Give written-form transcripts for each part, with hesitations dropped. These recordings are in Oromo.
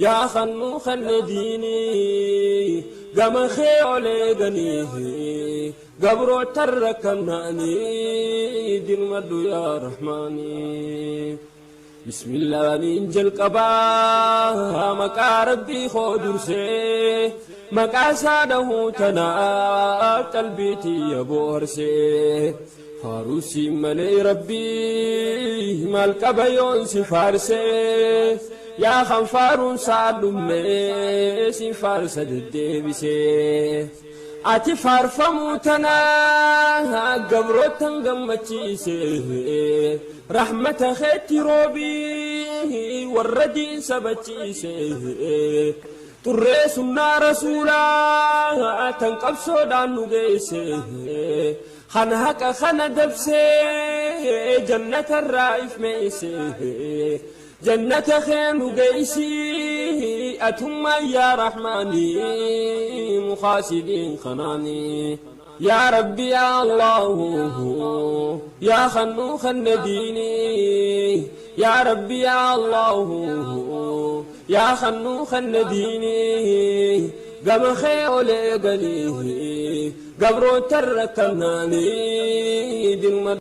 يا خنو خنديني قام خيولي غنيه قبرو تركناني دين مدو يا رحماني بسم الله من جل قبا مكا ربي خودر سي مكا ساده تنا قلبيتي يبور سي فاروسي ملي ربي مال قبيون سفارسي يا خنفارون سالمي سفارس الدبسي ati farfamutana gabrotan gammachiise rahmata khayti robi warradin sabachiise turre sunna rasula tanqabso danu geese khana haka khana dabse jannata raif meese جنة خير قيسي أتم يا رحماني مخاسدين خناني يا ربي يا الله يا خنو خنديني يا ربي يا الله يا خنو خنديني قم خيولي قليه قبرو تركناني دين.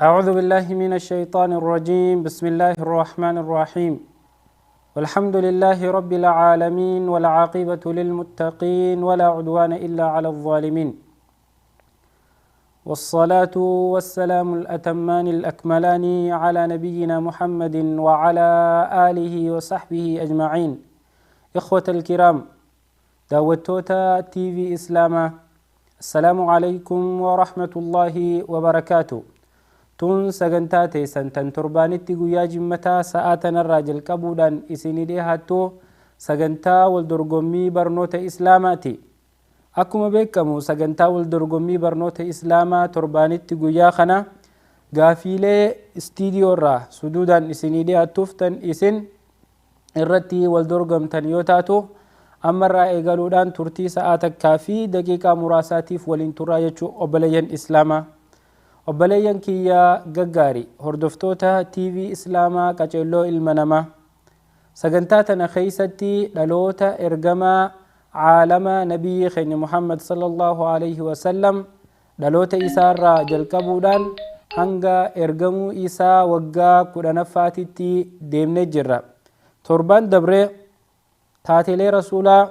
أعوذ بالله من الشيطان الرجيم. بسم الله الرحمن الرحيم. والحمد لله رب العالمين والعاقبة للمتقين ولا عدوان إلا على الظالمين، والصلاة والسلام الأتمان الأكملان على نبينا محمد وعلى آله وصحبه أجمعين. إخوة الكرام، دعوتوتا تي في إسلاما، السلام عليكم ورحمة الله وبركاته. tun sagantaa teessan tan torbaanitti guyyaa jimmataa sa'aatan irraa jalqabuudhaan isinii dhiyaattu sagantaa waldorgommii barnoota islaamaati. Akkuma beekamu sagantaa waldorgommii barnoota islaamaa torbaanitti guyyaa kana gaafiilee istiidiyoo irraa suduudhaan isinii dhiyaattuuf tan isin irratti waldorgomtan yoo taatu ammarraa eegaluudhaan turtii sa'aa takkaa fi daqiiqaa muraasaatiif waliin turraa jechuu obboleeyyan islaamaa. obboleeyyan kiyya gaggaari hordoftoota TV islaamaa qaceelloo ilma namaa, sagantaa tana keeysatti dhaloota ergamaa caalama nabiyyi keenya Muhammad sallallahu alaihi wasallam dhaloota isaarraa jalqabuudhaan hanga ergamuu isaa waggaa 10ffaatitti deemnee jirra. torban dabree taatelee rasuulaa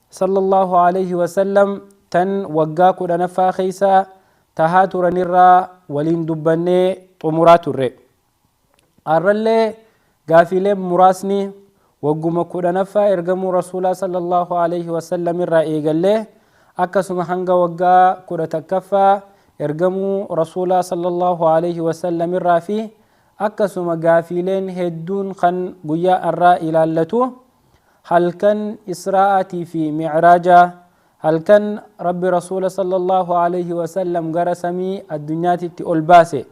sallallahu alaihi wasallam tan waggaa 10ffaa keeysaa tahaa turanirraa waliin dubbannee xumuraa turre. arrallee gaafiilee muraasni wagguma 10ffaa ergamuu rasuulaa sallallahu alaihi wasallam irraa eegallee akkasuma hanga waggaa 11ffaa ergamuu rasuulaa sallallahu alaihi wasallam irraa fi akkasuma gaafiileen hedduun kan guyyaa irraa ilaallatu halkan israa'aatii fi mi'raajaa, halkan rabbi rasuula sallallahu alaihi wasallam gara samii addunyaatitti ol baase,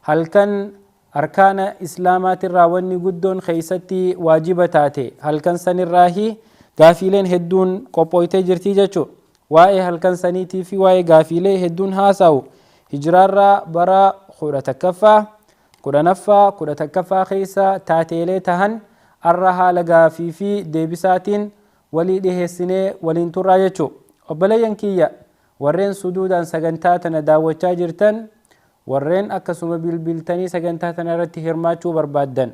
halkan arkaana islaamaatirraa wanni guddoon keeysatti waajiba taate halkan sanirraahi gaafiileen hedduun qophooytee jirtii jechuu. waa'ee halkan saniitii fi waa'ee gaafiilee hedduun haasa'u hijraarraa bara 11ffaa 11ffaa keeysa taateelee tahan arra haala gaafii fi deebisaatiin walii dhiheessinee waliin turraa jechuu. obboleeyyan kiyya warreen suduudhaan sagantaa tana daawwachaa jirtan, warreen akkasuma bilbiltanii sagantaa tana irratti hirmaachuu barbaaddan,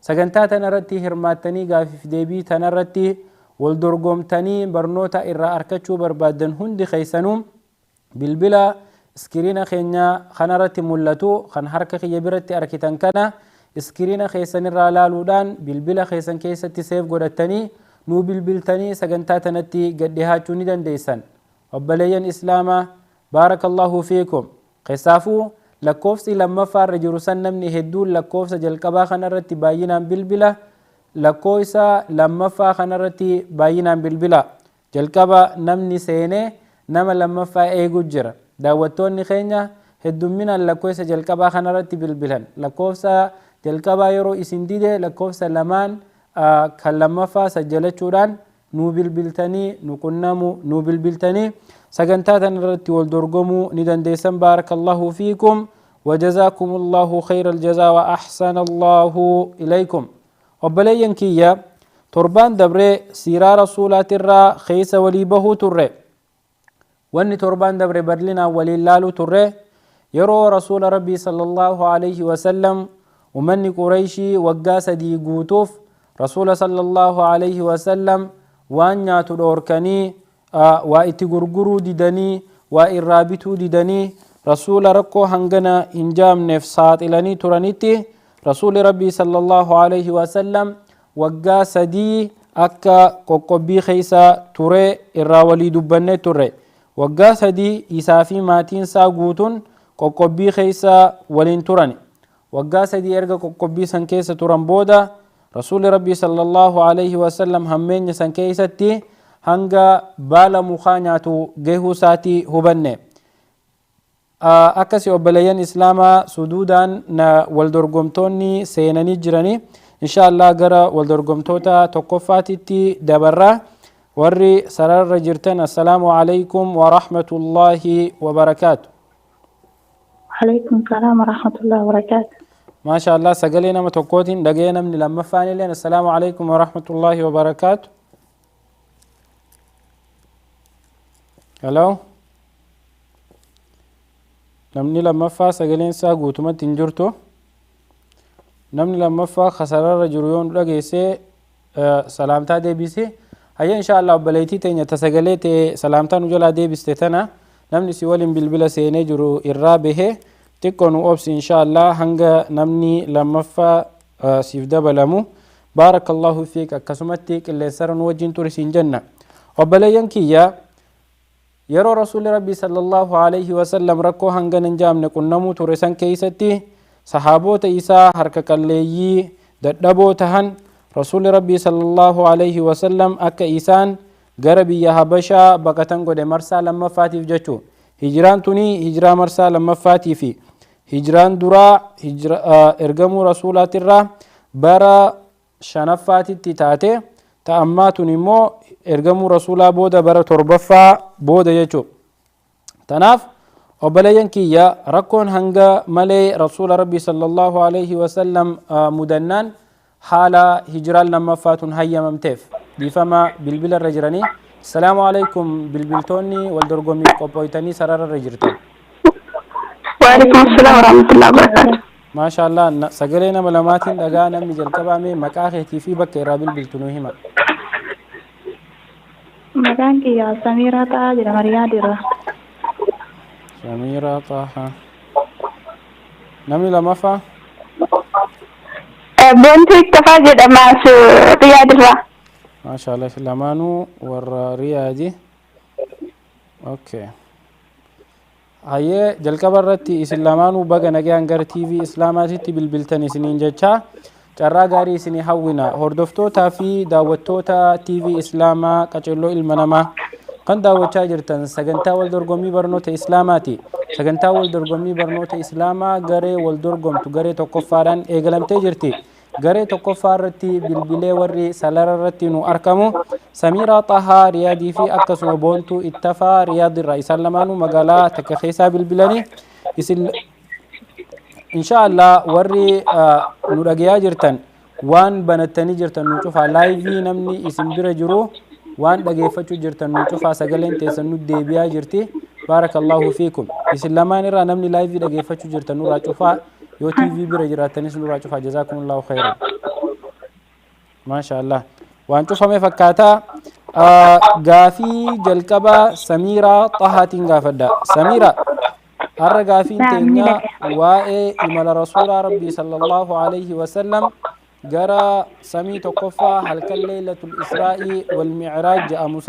sagantaa tana irratti hirmaattanii gaafiif deebii tana irratti wal dorgomtanii barnoota irraa arkachuu barbaaddan hundi keeysanuu bilbila iskiriina keenya kana irratti mul'atu kan harka kiyya biratti arkitan kana iskiriina keessan irraa laaluudhaan bilbila keessan keessatti seef godhattanii nuu bilbiltanii sagantaa tanatti gadhihaachuu ni dandeessan. obboleeyyan islaamaa baarakallahu fiikum. keessaafuu lakkoofsi lammaffaarra jiru san namni hedduun lakkoofsa jalqabaa kanarratti baay'inaan bilbila, lakkoofsa lammaffaa kanarratti baay'inaan bilbila. jalqaba namni seenee nama lammaffaa eeguu jira. daawwattoonni keenya heddumminaan lakkoofsa jalqabaa kanarratti bilbilan. lakkoofsa jalqabaa yeroo isin dide lakkoofsa lamaan kan lammaffaa sajjalachuudhaan nuu bilbiltanii nu qunnamu nuu bilbiltanii sagantaa tanarratti wal dorgomuu ni dandeessan. baarakallahu fiikum وجزاكم الله خير الجزاء وأحسن الله إليكم. obboleeyyan kiyya torbaan dabree siiraa rasuulaatirraa keessa walii bahuu turre. wanni torbaan dabre bal'inaan waliin laaluu turre yeroo rasuula rabbii sallallahu alaihi wasallam ummanni qureeyshii waggaa 3 guutuuf rasuula sallallahu alaihi wasallam waan nyaatu dhoorkanii waa itti gurguruu didanii waa irraa bituu didanii rasuula rakkoo hangana hin jaamneef saaxilanii turanitti rasuuli rabbii sallallahu alaihi wasallam waggaa 3 akka qoqqobbii keessa ture irraa walii dubbannee turre. waggaa 3 isaa fi maatiin isaa guutuun qoqqobbii keessa waliin turan. waggaa 3 erga qoqqobbii san keessa turan booda rasuuli rabbii sallallahu alaihi wasallam hammeenya san keessatti hanga baala mukaa nyaatu gahuu isaatii hubanne. akkasi obboleeyyan islaamaa suduudaan wal dorgomtoonni seenanii jiranii inshaallah gara wal dorgomtoota tokkoffaatitti dabarra. warri sararra jirtan assalaamu alaykum wa rahmatullahi wa barakaatu. Alaykum salaam wa rahmatullahi wa barakaatu. maasha Allah sagalee nama tokkootiin dhagee namni lammaffaan illee assalaamu alaykum wa rahmatullahi wa barakaatu. hello namni lammaffaa sagaleen isaa guutumatti hin jirtu. namni lammaffaa kasararra jiru yoo dhageesse salaamtaa deebisi. hayya inshaallah obboleettii teenya ta sagalee ta'e salaamtaa nu jalaa deebiste tana namni si waliin bilbila seenee jiru irraa bahee xiqqoo nu obsi inshaallah hanga namni lammaffaa siif dabalamu. baarakallahu fiik akkasumatti qilleensarra nu wajjin turisiin jenna. obboleeyyan kiyya yeroo rasuuli rabbii sallallahu alaihi wasallam rakkoo hangana hin jaamne qunnamuu ture san keessatti sahaabota isaa harka qalleeyyii dadhaboo tahan rasuuli rabbii sallallahu alaihi wasallam akka isaan gara biyya habashaa baqatan godhe marsaa lammaffaatiif jechuu. hijraan tuni hijraa marsaa lammaffaatiif. hijraan duraa ergamuu rasuulaatirraa bara 5ffaatitti taate ta ammaa tun immoo ergamuu rasuulaa booda bara 7ffaa booda jechuu. tanaaf obboleeyyan kiyya rakkoon hanga malee rasuula rabbii sallallahu alaihi wasallam mudannaan haala hijraan lammaffaatun hayyamamteef dhiifama bilbila irra jiranii. assalaamu alaykum bilbiltoonni wal dorgommiif qophooytanii sararra jirtan. Waalaikum salaam wa rahmatullahi wa barakaatu. maasha Allah sagalee nama lamaatiin dhagaa namni jalqabaame maqaa keetii fi bakka irraa bilbiltu nu hima. Maqaan kiyya Samiiraa Xahaa jedhama Riyaadirra. Samiiraa Xahaa. namni lammaffaa Boontuu Ittafaa jedhama Riyaadirra. maasha Allah lamaanuu warra Riyaadi. okay hayyee jalqaba irratti isin lamaanuu baga nagaan gara TV islaamaatitti bilbiltan isiniin jecha carraa gaarii isinii hawwina. hordoftootaa fi daawwattoota TV islaamaa qaceelloo ilma namaa kan daawwachaa jirtan sagantaa wal dorgommii barnoota islaamaati. sagantaa wal dorgommii barnoota islaamaa garee wal dorgomtu garee tokkoffaadhaan eegalamtee jirti. garee tokkoffaa irratti bilbilee warri salara irratti nu argamu Samiiraa Xahaa Riyaadii fi akkasuma Boontuu Ittafaa Riyaadirra isaan lamaanuu magaalaa takka keessaa bilbilanii isin inshaallah warri nu dhagayaa jirtan waan banattanii jirtan nu cufaa laayivii namni isin bira jiru waan dhageeffachuu jirtan nu cufaa sagaleen teessan nu deebi'aa jirti. baarakallahu fiikum isin lamaan irraa namni laayivii dhageeffachuu jirtan nurraa cufaa yoo TV bira jiraatanis nurraa cufaa jazaakumullahu khairan. maasha Allah waan cufame fakkaataa. gaafii jalqabaa Samiiraa Xahaatiin gaafadha. Samiiraa har'a gaafiin teenya waa'ee imala rasuulaa rabbii sallallahu alaihi wasallam gara samii tokkoffaa halkan leeylatul israa'ii wal mi'raaj jedhamu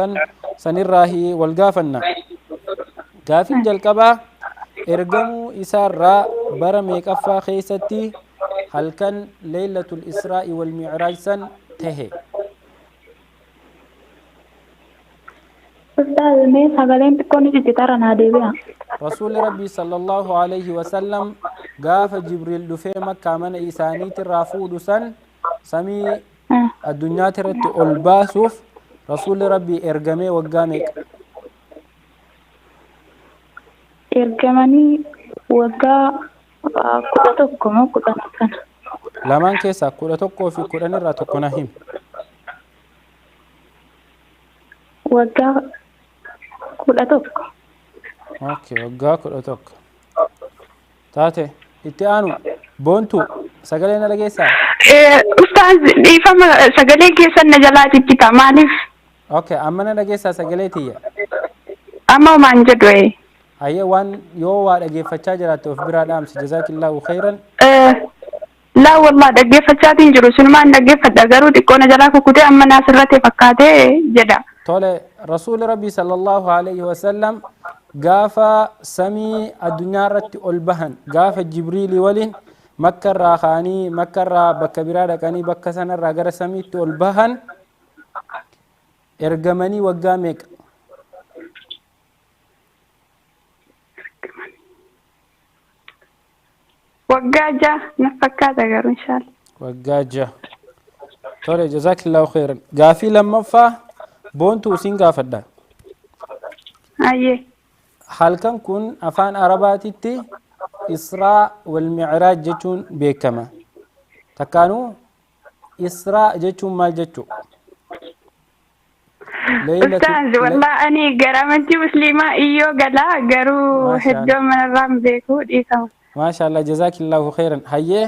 sanirraahi wal gaafanna. gaafiin jalqabaa ergamuu isaarraa bara meeqaffaa keessatti halkan leeylatul israa'ii wal mi'raaj san tahe. Ustaz mee sagaleen xiqqoon ciccitarra naa deebi'a. rasuuli rabbii sallallahu alaihi wasallam gaafa jibriil dhufee makkaa mana isaaniitirraa fuudhu san samii addunyaati irratti ol baasuuf rasuuli rabbii ergamee waggaa meeqa? Ergamanii waggaa 11 moo 10 kana. lamaan keessaa 11 fi 10 irraa tokko na himi. waggaa 11. Okay, waggaa 11 taate. Itti aanu boontu sagalee na dhageessaa? Ustaaz dhiifama sagalee keessan na jalaa ciccita maaliif? Okay, amma na dhageessaa sagalee tiyya? Amma maan jedhu Ayyee waan yoo waa dhageeffachaa jiraatte of biraa dhaamsi. Jazaakillaahu khayran. Laa wallah dhaggeeffachaatiin jiru sinumaan dhaggeeffadha garuu xiqqoo na jalaa kukkutee amma naas irratti fakkaatee jedha. Tole rasuuli rabbii sallallahu alayhi wa sallam gaafa samii addunyaa irratti ol bahan gaafa jibriilii waliin makka irraa ka'anii makka irraa bakka biraa dhaqanii bakka sanarraa gara samiitti ol bahan ergamanii waggaa meeqa? Waggaa 6 na fakkaata garuu inshallah. Waggaa 6. Tole jazaakillaahu khayran. Gaafii lammaffaa boontuu isin gaafadha. Ayyee. Halkan kun afaan arabaatitti israa wal mi'raaj jechuun beekama. Takkaanuu israa jechuun maal jechuu? Ustaaz wallah ani garamantii musliimaa iyyoo galaa garuu hedduu manarraa beekuu dhiifama. Maashaallah jazaakillaahu khayran. Hayyee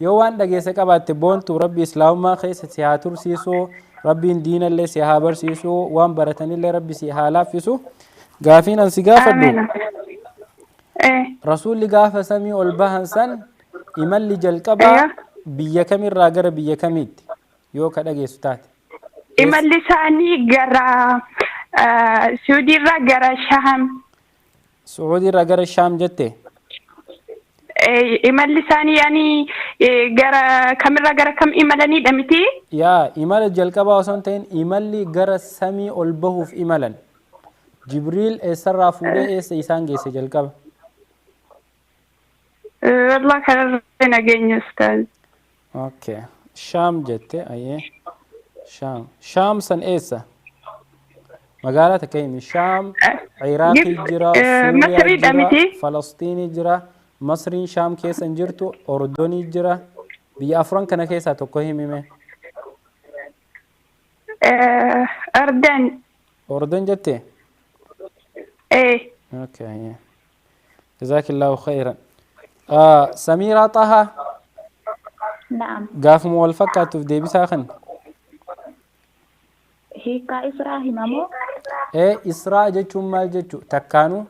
yoo waan dhageesse qabaatte boontuu rabbi islaamummaa keessa si haa tursiisuu, rabbiin diinallee si haa barsiisuu, waan baratanillee rabbi si haa laaffisu. Gaafiin an si gaafadhu rasuulli gaafa samii ol bahan san imalli jalqabaa biyya kamirraa gara biyya kamiitti yoo ka dhageessu taate? Imalli isaanii gara Suudiirraa gara Shaam. Suudiirraa gara Shaam jette? Imalli isaanii yaani gara kamirraa gara kam imalanidha miti? Yaa imala jalqabaa osoo hin ta'in imalli gara samii ol bahuuf imalan. Jibriil eessarraa fuudhee eessa isaan geesse jalqaba? Wallah kanarra nageenya ustaaz. Okay. Shaam jette ayyee. Shaam. Shaam san eessa? Magaalaa takka himi. Shaam, Iraaqii jira, Suuriyaa jira, Falastiinii jira, Masriin Shaam keessa hin jirtu, Ordonii jira. Biyya afran kana keessaa tokko himime. Ordon. Ordon jette? Okay. Jazaakillaahu khayran. Samiiraa Xahaa. Naam. Gaafuma wal fakkaatuuf deebisaa kan? Hiikaa Israa himamoo? Israa jechuun maal jechuu? Takkaanuu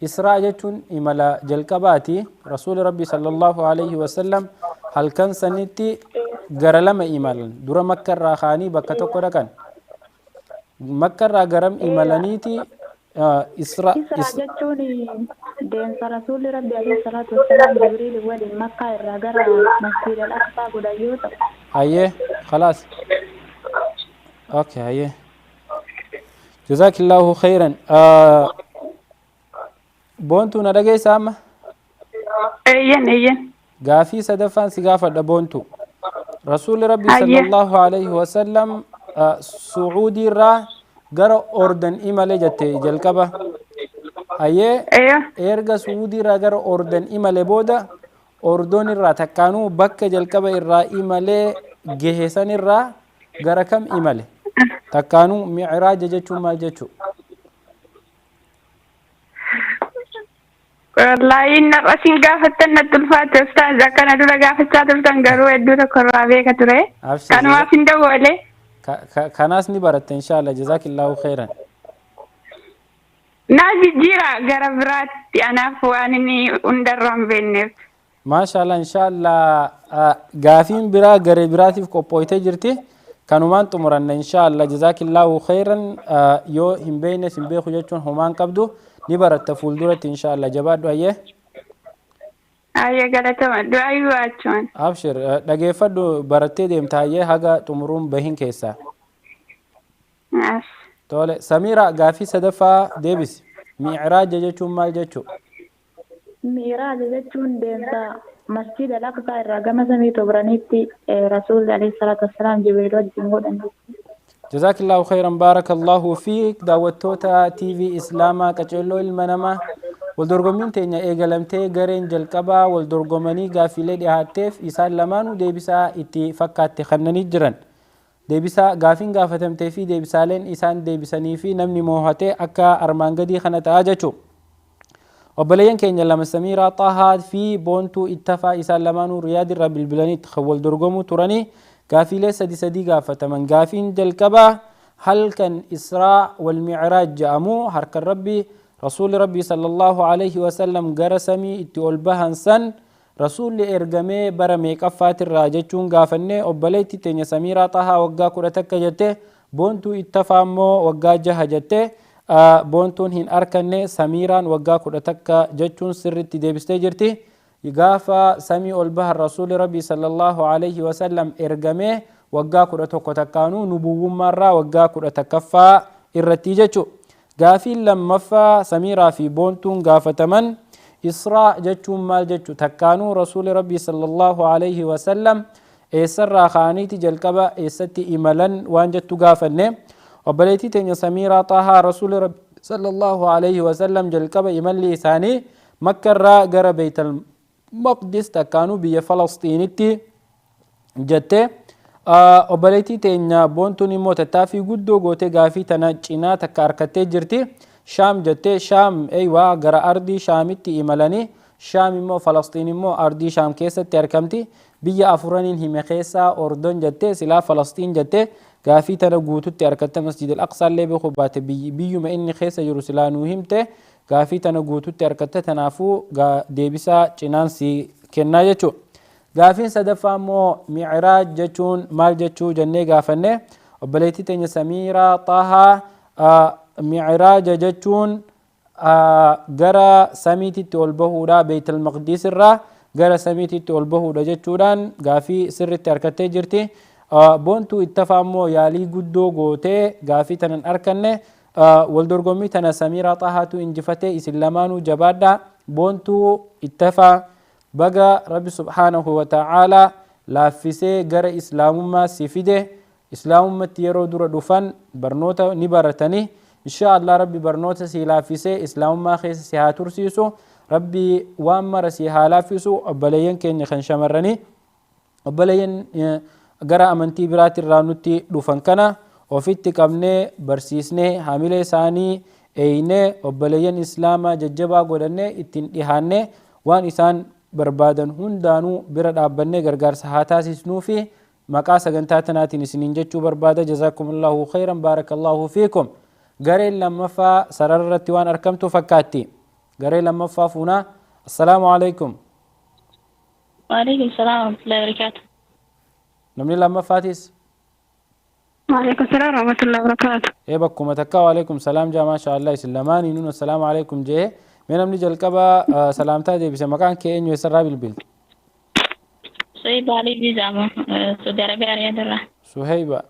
Israa jechuun imala jalqabaati. Rasuuli rabbi sallallahu alayhi wa sallam halkan sanitti gara lama imalan. Dura makka irraa ka'anii bakka tokko dhaqan. Makka irraa garam imalaniiti Israa jechuun deemsa rasuulli rabbi alayhi salaatu wassalaam Jibriil waliin makkaa irraa gara masjiid al-aqsaa godhan yoo ta'u. Ayyee khalaas. Okay ayyee. Jazaakillaahu khayran. Boontuu na dhageessaa amma? Eeyyan. Gaafii sadaffaan si gaafadha boontuu. Rasuulli rabbi sallallahu alayhi wa sallam Suuudii irraa gara Ordan imale jette jalqaba. Ayyee erga Suudii irraa gara Ordan imale booda Ordon irraa takkaanuu bakka jalqaba irraa imalee gehesan irraa gara kam imale? Takkaanuu mi'raaja jechuun maal jechuu? Wallahi narra sin gaafattan natti ulfaate ustaaz akkana dura gaafachaa turtan garuu hedduu tokko irraa beeka ture. Kanumaaf hin dawwale. Kanaas ni baratte inshallah jazaakillaahu khayran. Naa jijjiira gara biraatti anaaf waan inni hundarraa hin beekneef. Maashaallah inshallah gaafiin biraa garee biraatiif qophooytee jirti. Kanumaan xumuranna inshallah jazaakillaahu khayran yoo hin beeknes hin beeku jechuun homaan qabdu ni baratta fuulduratti inshallah jabaadhu ayyee. Ayyee galatama du'aayyuu achuun. Abshir dhageeffadhu barattee deemta ayyee haga xumuruun bahin keessaa. Tole Samiira gaafii sadaffaa deebisi. Mi'raaja jechuun maal jechuu? Mi'raaja jechuun deemsa masjiid al-aqsaa irraa gama samii tobranitti rasuulli alayhi salaatu wassalaam Jibriil wajjin godhan. Jazaakillaahu khayran baarakallahu fiik daawwattoota TV Islaamaa qaceelloo ilma namaa waldorgommiin teenya eegalamtee gareen jalqabaa waldorgomanii gaafiilee dhiyaatteef isaan lamaanuu deebisaa itti fakkaatte kannanii jiran. Deebisaa gaafiin gaafatamtee fi deebisaaleen isaan deebisanii fi namni moohatee akka armaan gadii kana ta'a jechuudha. Obboleeyyan keenya lama Samiiraa Xahaa fi Boontuu Ittafaa isaan lamaanuu Riyaadirraa bilbilaniitti kan wal dorgomuu turanii gaafiilee sadii gaafataman. Gaafiin jalqabaa halkan Israa wal Micraaj jedhamu harkan Rabbii Rasuulli Rabbii sallallahu alaihi wasallam gara samii itti ol bahan san Rasuulli ergamee bara meeqaffaatirraa jechuun gaafannee obboleetti teenya Samiiraa Xahaa waggaa 11 jette, Boontuu Ittafaa immoo waggaa 6 jette. Boontuun hin arkanne Samiiraan waggaa 11 jechuun sirritti deebistee jirti. Gaafa samii ol bahan Rasuulli Rabbii sallallahu alaihi wasallam ergamee waggaa 11 takkaanuu nubuwwummaarraa waggaa 11ffaa irratti jechuudha. Gaafiin lammaffaa Samiiraa fi Boontuun gaafataman Israa jechuun maal jechuu takkaanuu Rasuulli Rabbii sallallahu alaihi wasallam eessarraa ka'aniiti jalqaba eessatti imalan waan jettu gaafanne. Obboleettii teenya Samiiraa Xahaa Rasuulli Rabbii sallallahu alaihi wasallam jalqaba imalli isaanii Makkarraa gara Beeytal Maqdis takkaanuu biyya Falastiinitti jette. Obboleettii teenya Boontuun immoo tattaaffii guddoo gootee gaafii tana cinaa takka harkattee jirti. Shaam jettee Shaam eeywaa gara ardii Shaamitti imalanii Shaam immoo Falastiin immoo ardii Shaam keessatti argamti. Biyya afuraniin hime keessaa Ordon jettee silaa Falastiin jettee gaafii tana guututti harkatte. Masjid al-Aqsaa illee beekuu baate biyyuma inni keessa jiru silaa nuu himte gaafii tana guututti harkatte. Tanaafuu deebisaa cinaan si kennaa jechuudha. Gaafiin sadaffaa immoo Micraaj jechuun maal jechuu jennee gaafanne. Obboleettii teenya Samiiraa Xahaa Micraaja jechuun gara samiititti ol bahuudha, Beeytal Maqdis irraa gara samiititti ol bahuudha jechuudhaan gaafii sirritti harkattee jirti. Boontuu Ittafaa immoo yaalii guddoo gootee gaafii tanan arkanne. Waldorgommii tana Samiiraa Xahaatu injifatee isin lamaanuu jabaadha. Boontuu Ittafaa baga Rabbi subhaanahu wa ta'aalaa laaffisee gara islaamummaa si fide. Islaamummatti yeroo dura dhufan barnoota ni baratanii. Inshaallah Rabbi barnoota si laaffisee islaamummaa keessa si haa tursiisu. Rabbi waan mara si haa laaffisu. Obboleeyyan keenya kan shamarranii obboleeyyan gara amantii biraatirraa nutti dhufan kana ofitti qabnee barsiisnee hamilee isaanii eeynee obboleeyyan islaamaa jajjabaa godhannee ittiin dhihaannee waan isaan barbaadan hundaanuu bira dhaabbannee gargaarsa haa taasisnuu fi maqaa sagantaa tanaatiin isiniin jechuu barbaada. Jazaakumullahu khayran, baarakallahu fiikum. Gareen lammaffaa sararratti waan argamtu fakkaatti. Garee lammaffaa fuunaa. Assalaamu alaikum. Waalaikum salaam wa rahmatullahi wa barakatuh. Namni lammaffaatis? Waalaikum salaam wa rahmatullahi wa barakatuh. Bakkuma takka waalaikum salaam jaa maashaallah isin lamaanii nuun assalaamu alaikum jee. Mee namni jalqaba salaamtaa deebise maqaan kee eenyu eessarraa bilbilta? Suhayba Ali Bizamu, Saudi Arabia Riyaadirraa. Suhayba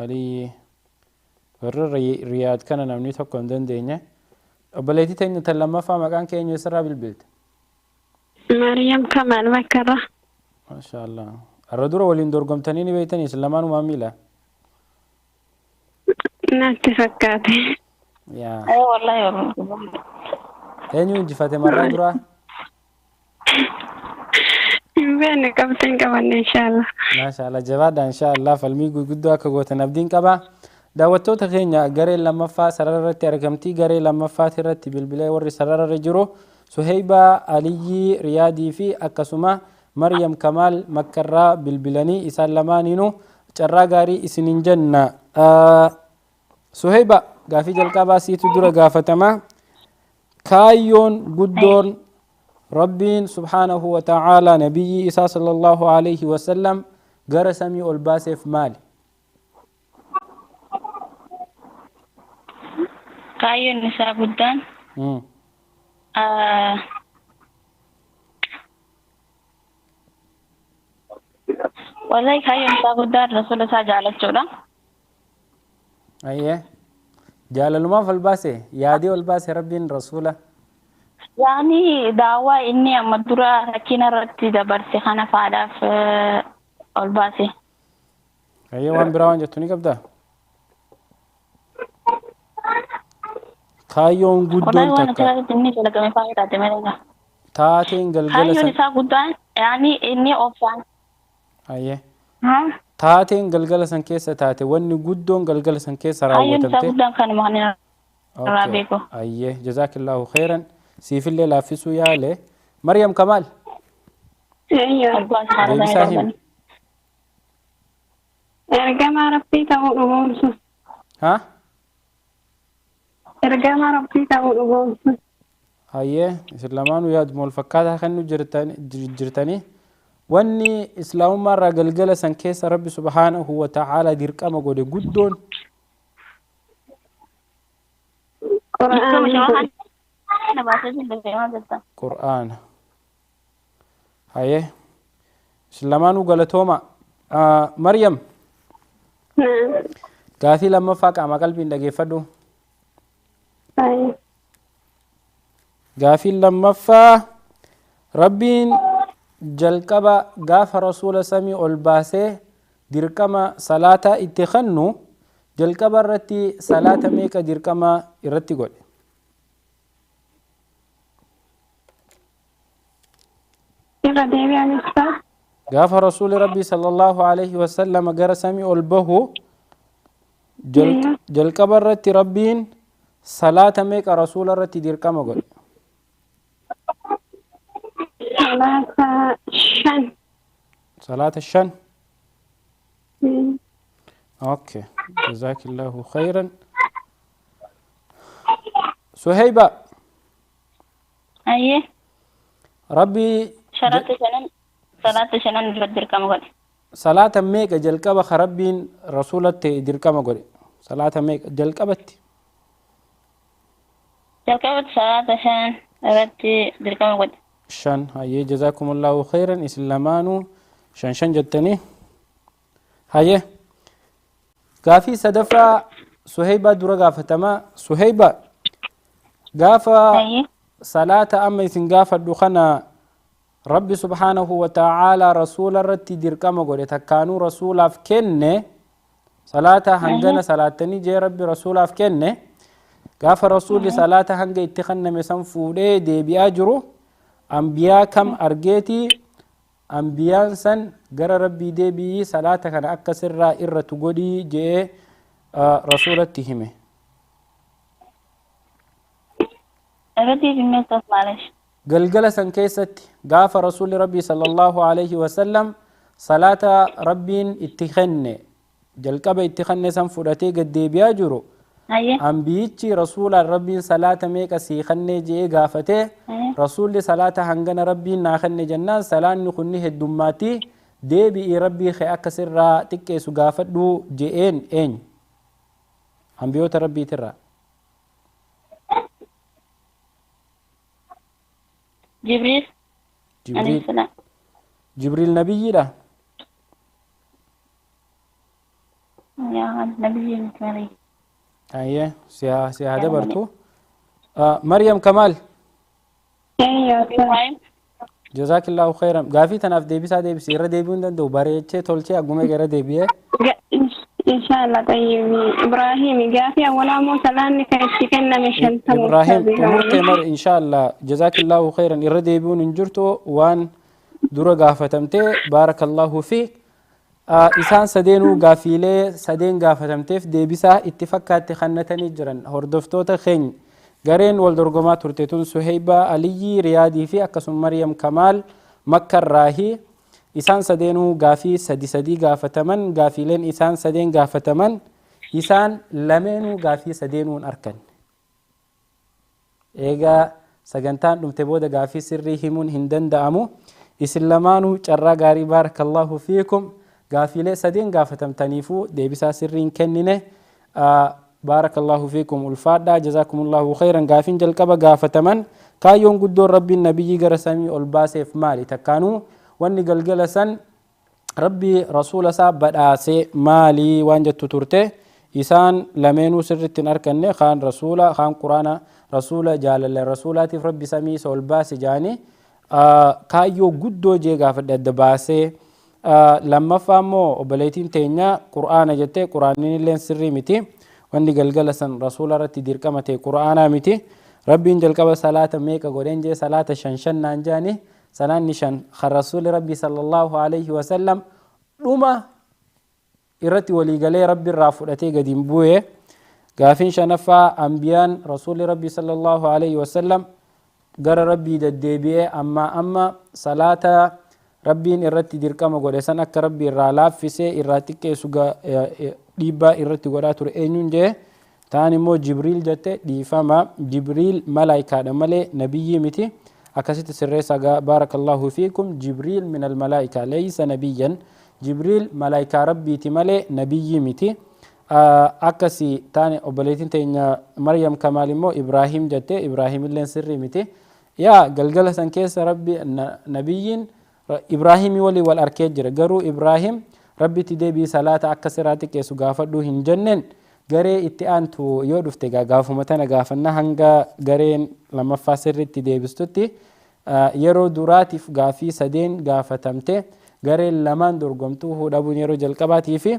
Ali warra Riyaad kana namni tokko hin dandeenye. Obboleettii teenya tan lammaffaa maqaan kee eenyu eessarraa bilbilta? Maryam Kamal Makkarraa. Maashaallah. Har'a dura waliin dorgomtanii ni beektanii isin lamaanuu maamila? Natti fakkaate. Yaa. Wallahi Eenyu injifate marraa duraa? Hin beekne qabxiin qabanne inshaallah. Maashaallah jabaadha inshaallah falmii guguddoo akka gootan abdiin qaba. Daawwattoota keenya garee lammaffaa sarara irratti argamtii. Garee lammaffaati irratti bilbilee warri sarara irra jiru Suhayba Aliyyi Riyaadii fi akkasuma Maryam Kamaal Makkarraa bilbilanii isaan lamaaniinuu carraa gaarii isiniin jenna. Suhayba gaafii jalqabaa siitu dura gaafatama. Kaayyoon guddoon Rabbiin subhaanahu wa ta'aalaa nabiyyi isaa sallallahu alaihi wasallam gara samii ol baaseef maali? kaayyoon isaa guddaan wallahi kaayyoon isaa guddaan rasuula isaa jaalachuudha. Ayyee jaalalumaaf ol baase yaadii ol baase Rabbiin rasuula. Yaani daawwaa inni amma dura rakkina irratti dabarse kana faadhaaf ol baase. Ayyee waan biraa waan jettu ni qabdaa? kaayyoon guddoon Wallahi waan takka asirratti inni dalagame fa'aa taate malee. taateen galgala Kaayyoon san isaa guddaan yaani inni obsaan. ayyee Haa? taateen galgala san keessa taate wanni guddoon galgala san keessa Kaayyoon isaa raawwatamte guddaan kan maani irraa okay beeku. ayyee jazaakillaahu khairan siifillee laaffisuu yaale maryam kamaal Abbaa isaa haala deebisaa isaanii himi darbani. Ergamaa rabbii ta'uu dhugoomsu. haa Ergamaa rabbii ta'uu dhugoomsu. hayyee isin lamaanuu yaaduma wal fakkaataa kan nu jirtanii wanni islaamummaa irraa galgala san keessa rabbi subhaanahu wa ta'aalaa dirqama godhe guddoon qur'aana hayyee isin lamaanuu galatooma maryam gaafii lammaffaa qaama qalbiin dhageeffadhu gaafiin lammaffaa rabbiin jalqaba gaafa rasuula samii ol baasee dirqama salaataa itti kennu jalqaba irratti salaata meeqa dirqama irratti godhe gaafa rasuuli rabbii sallallahu alaihi wasallam gara samii ol bahu jalqaba irratti rabbiin salaata meeqa rasuula irratti dirqama godhe صلاة الشن اوكي جزاك الله خيرا سهيبة أيه ربي صلاة شنان بدر كم قد صلاة ميك جلقبة خربين رسولة دير كم قد صلاة ميك جلقبت صلاة شنان بدر كم قد شن هاي جزاكم الله خيرا إسلامانو شن جتني هاي غافي صدفة سهيبة درا غافتما سهيبة غافا صلاة أما يسن غافا دخنا ربي سبحانه وتعالى رسول الرتي دير كما قولي تكانو رسول أفكن صلاة هنغنا صلاة نجي ربي رسول أفكن غافا رسول صلاة هنغ اتخن مسان فولي دي بياجرو أنبياء كم أرجيتي أنبياء سن جرى ربي دي بي صلاة كان أكسر رائرة تقولي جاء رسولة تهمه أردي في الميتة معلش قلقل سن كيست قاف رسول ربي صلى الله عليه وسلم صلاة ربي اتخن جلقب اتخن سن فرتي قد دي بياجرو أنبيتي رسول ربي صلاة ميكا سيخني جي غافته رسول صلاة هنغن ربي ناخن جنان صلاة نخنه الدماتي دي بي ربي خي أكسر را تكي سغافت دو جئين إن أنبيوت ربي ترى جبريل نبي لا يا نبي كريم أيه سيادة برتو مريم كمال جزاك الله خيرا غافي تناف ديبي سا ديبي سيرا ديبي دو باريتشي تولشي أقومي غير ديبي إن شاء الله. طيب إبراهيم غافي ولا مو سلام كيتكنا مشان إبراهيم أمورت مر إن شاء الله جزاك الله خيرا إر ديبي ننجرتو وان درا غافتمتي بارك الله فيك isaan sadeenuu gaafiilee sadeen gaafatamteef deebisaa itti fakkaatti kannatanii jiran hordoftoota keenya gareen wal dorgomaa turte tun Suheyba Aliyyi Riyaadii fi akkasuma Maryam Kamaal Makkarraahi isaan sadeenuu gaafii sadii gaafataman gaafiileen isaan sadeen gaafataman isaan lameenuu gaafii sadeenuun arkan eegaa sagantaan dhumte booda gaafii sirrii himuun hin danda'amu isin lamaanuu carraa gaarii baarakallahu fiikum غافيله سدين غافتمتنيفو ديبسا سرين كننه بارك الله فيكم الفادا جزاكم الله خيرا غافين جلقبا غافتمن كايون غدو ربي النبي غرسمي الباسف مالي تكانو وني غلغلسن ربي رسول صاحب بداسه مالي وانجت تورته إسان لمنو سرتن أركنه خان رسولا خان قرآن رسولا جال رسولات ربي سمي سولباس جاني كايو غدو جي غافد دباسه لما فهموا وبليتين تينيا قرآن جتة قرآن لين سري متي wanni galgala san rasuula irratti dirqama ta'e qura'aanaa miti rabbiin jalqaba salaata meeqa godheen jee salaata shan naan jaani salaanni shan kan rasuuli rabbii sallallahu alaihi wasallam dhuma irratti waliigalee rabbi irraa fudhatee gadi hin bu'e gaafin shanaffaa ambiyaan rasuuli rabbii sallallahu alaihi wasallam gara rabbii deddeebi'ee amma salaata rabbiin irratti dirqama godhe san akka rabbii irraa laaffisee irraa xiqqeessu dhiibbaa irratti godhaa ture eenyuun jee ta'an immoo jibriil jette dhiifama jibriil malaayikaadha malee nabiyyii miti akkasitti sirreessa baarakallahu fiikum jibriil min almalaa'ikaa laysa nabiyyan jibriil malaayikaa rabbiiti malee nabiyyii miti akkasi taane obboleettiin teenya maryam kamaal immoo ibraahim jette ibraahimilleen sirrii miti yaa galgala san keessa rabbi nabiyyiin ibraahimii walii wal arkee jira garuu ibraahim rabbitti deebii salaata akka siraa xiqqeessu gaafadhuu hin jenneen garee itti aantu yoo dhufte gaafuma tana gaafanna hanga gareen lamaffaa sirritti deebistutti yeroo duraatiif gaafii sadeen gaafatamte gareen lamaan dorgomtuu hudhabuun yeroo jalqabaatii fi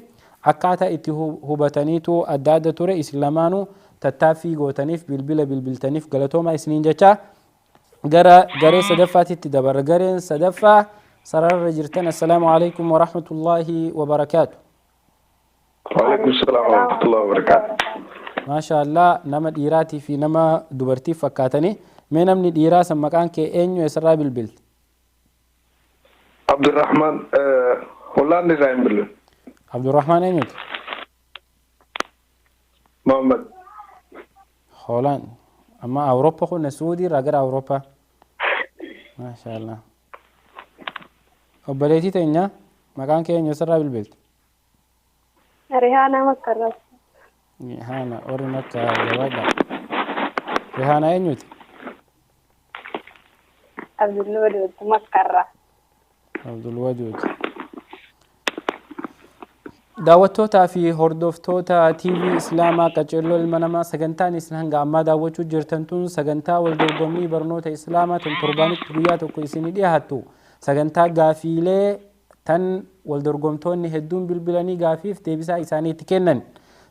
akkaataa itti hubataniitu adda adda ture isin lamaanuu tattaaffii gootaniif bilbila bilbiltaniif galatoomaa isiniin jecha gara garee sadaffaatitti dabarra gareen sadaffaa sararra jirtan assalaamu alaikum warahmatullaahi wabarakaatu وعليكم السلام ورحمة الله وبركاته ما شاء الله نما ديراتي في نما دبرتي فكاتني من من ديراسا مكان كي انيو يسرى بالبلد عبد الرحمن هولندي زين بالله عبد الرحمن انيو محمد هولند اما اوروبا خو نسودي راغر اوروبا ما شاء الله وبليتي تنيا مكان كي انيو يسرى بالبلد ريهانة مكة ريهانة أوري مكة جوابا ريهانة أينوتي عبد الودود مكة عبد الودود daawwattoota fi hordoftoota TV Islaamaa qaceelloo ilma namaa sagantaan isin hanga ammaa daawwachuu jirtan tun sagantaa waldorgommii barnoota Islaamaa tun torbaanitti guyyaa tokko isinii dhiyaattu sagantaa gaafiilee tan waldorgomtoonni hedduun bilbilanii gaafiif deebisaa isaaniitti kennan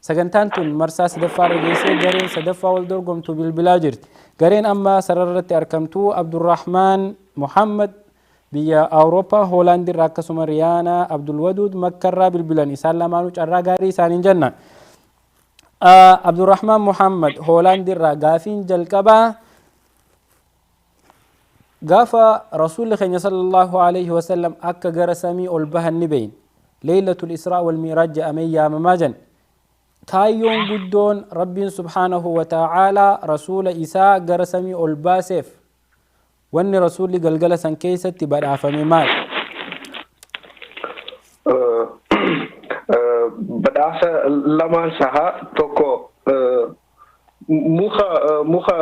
sagantaan tun marsaa sadaffaa geessee gareen sadaffaa waldorgomtuu bilbilaa jirti gareen amma sararratti argamtu Abdurrahmaan Muhammad biyya Awurooppaa Hoolaand irraa akkasuma Riyaanaa Abdul Waduud Makka irraa bilbilan isaan lamaanuu carraa gaarii isaaniin jenna Abdurrahmaan Muhammad Hoolaand irraa gaafiin jalqabaa gaafa rasuulli keenya sallallahu alayhi wasallam akka gara samii ol bahan ni beeyin leeylatul israa wal miiraaj jedhamee yaamamaa jan kaayyoon guddoon rabbiin subhaanahu wa ta'aalaa rasuula isaa gara samii ol baaseef wanni rasuulli galgala san keessatti badhaafame maal badhaasa lamaan saha tokko muka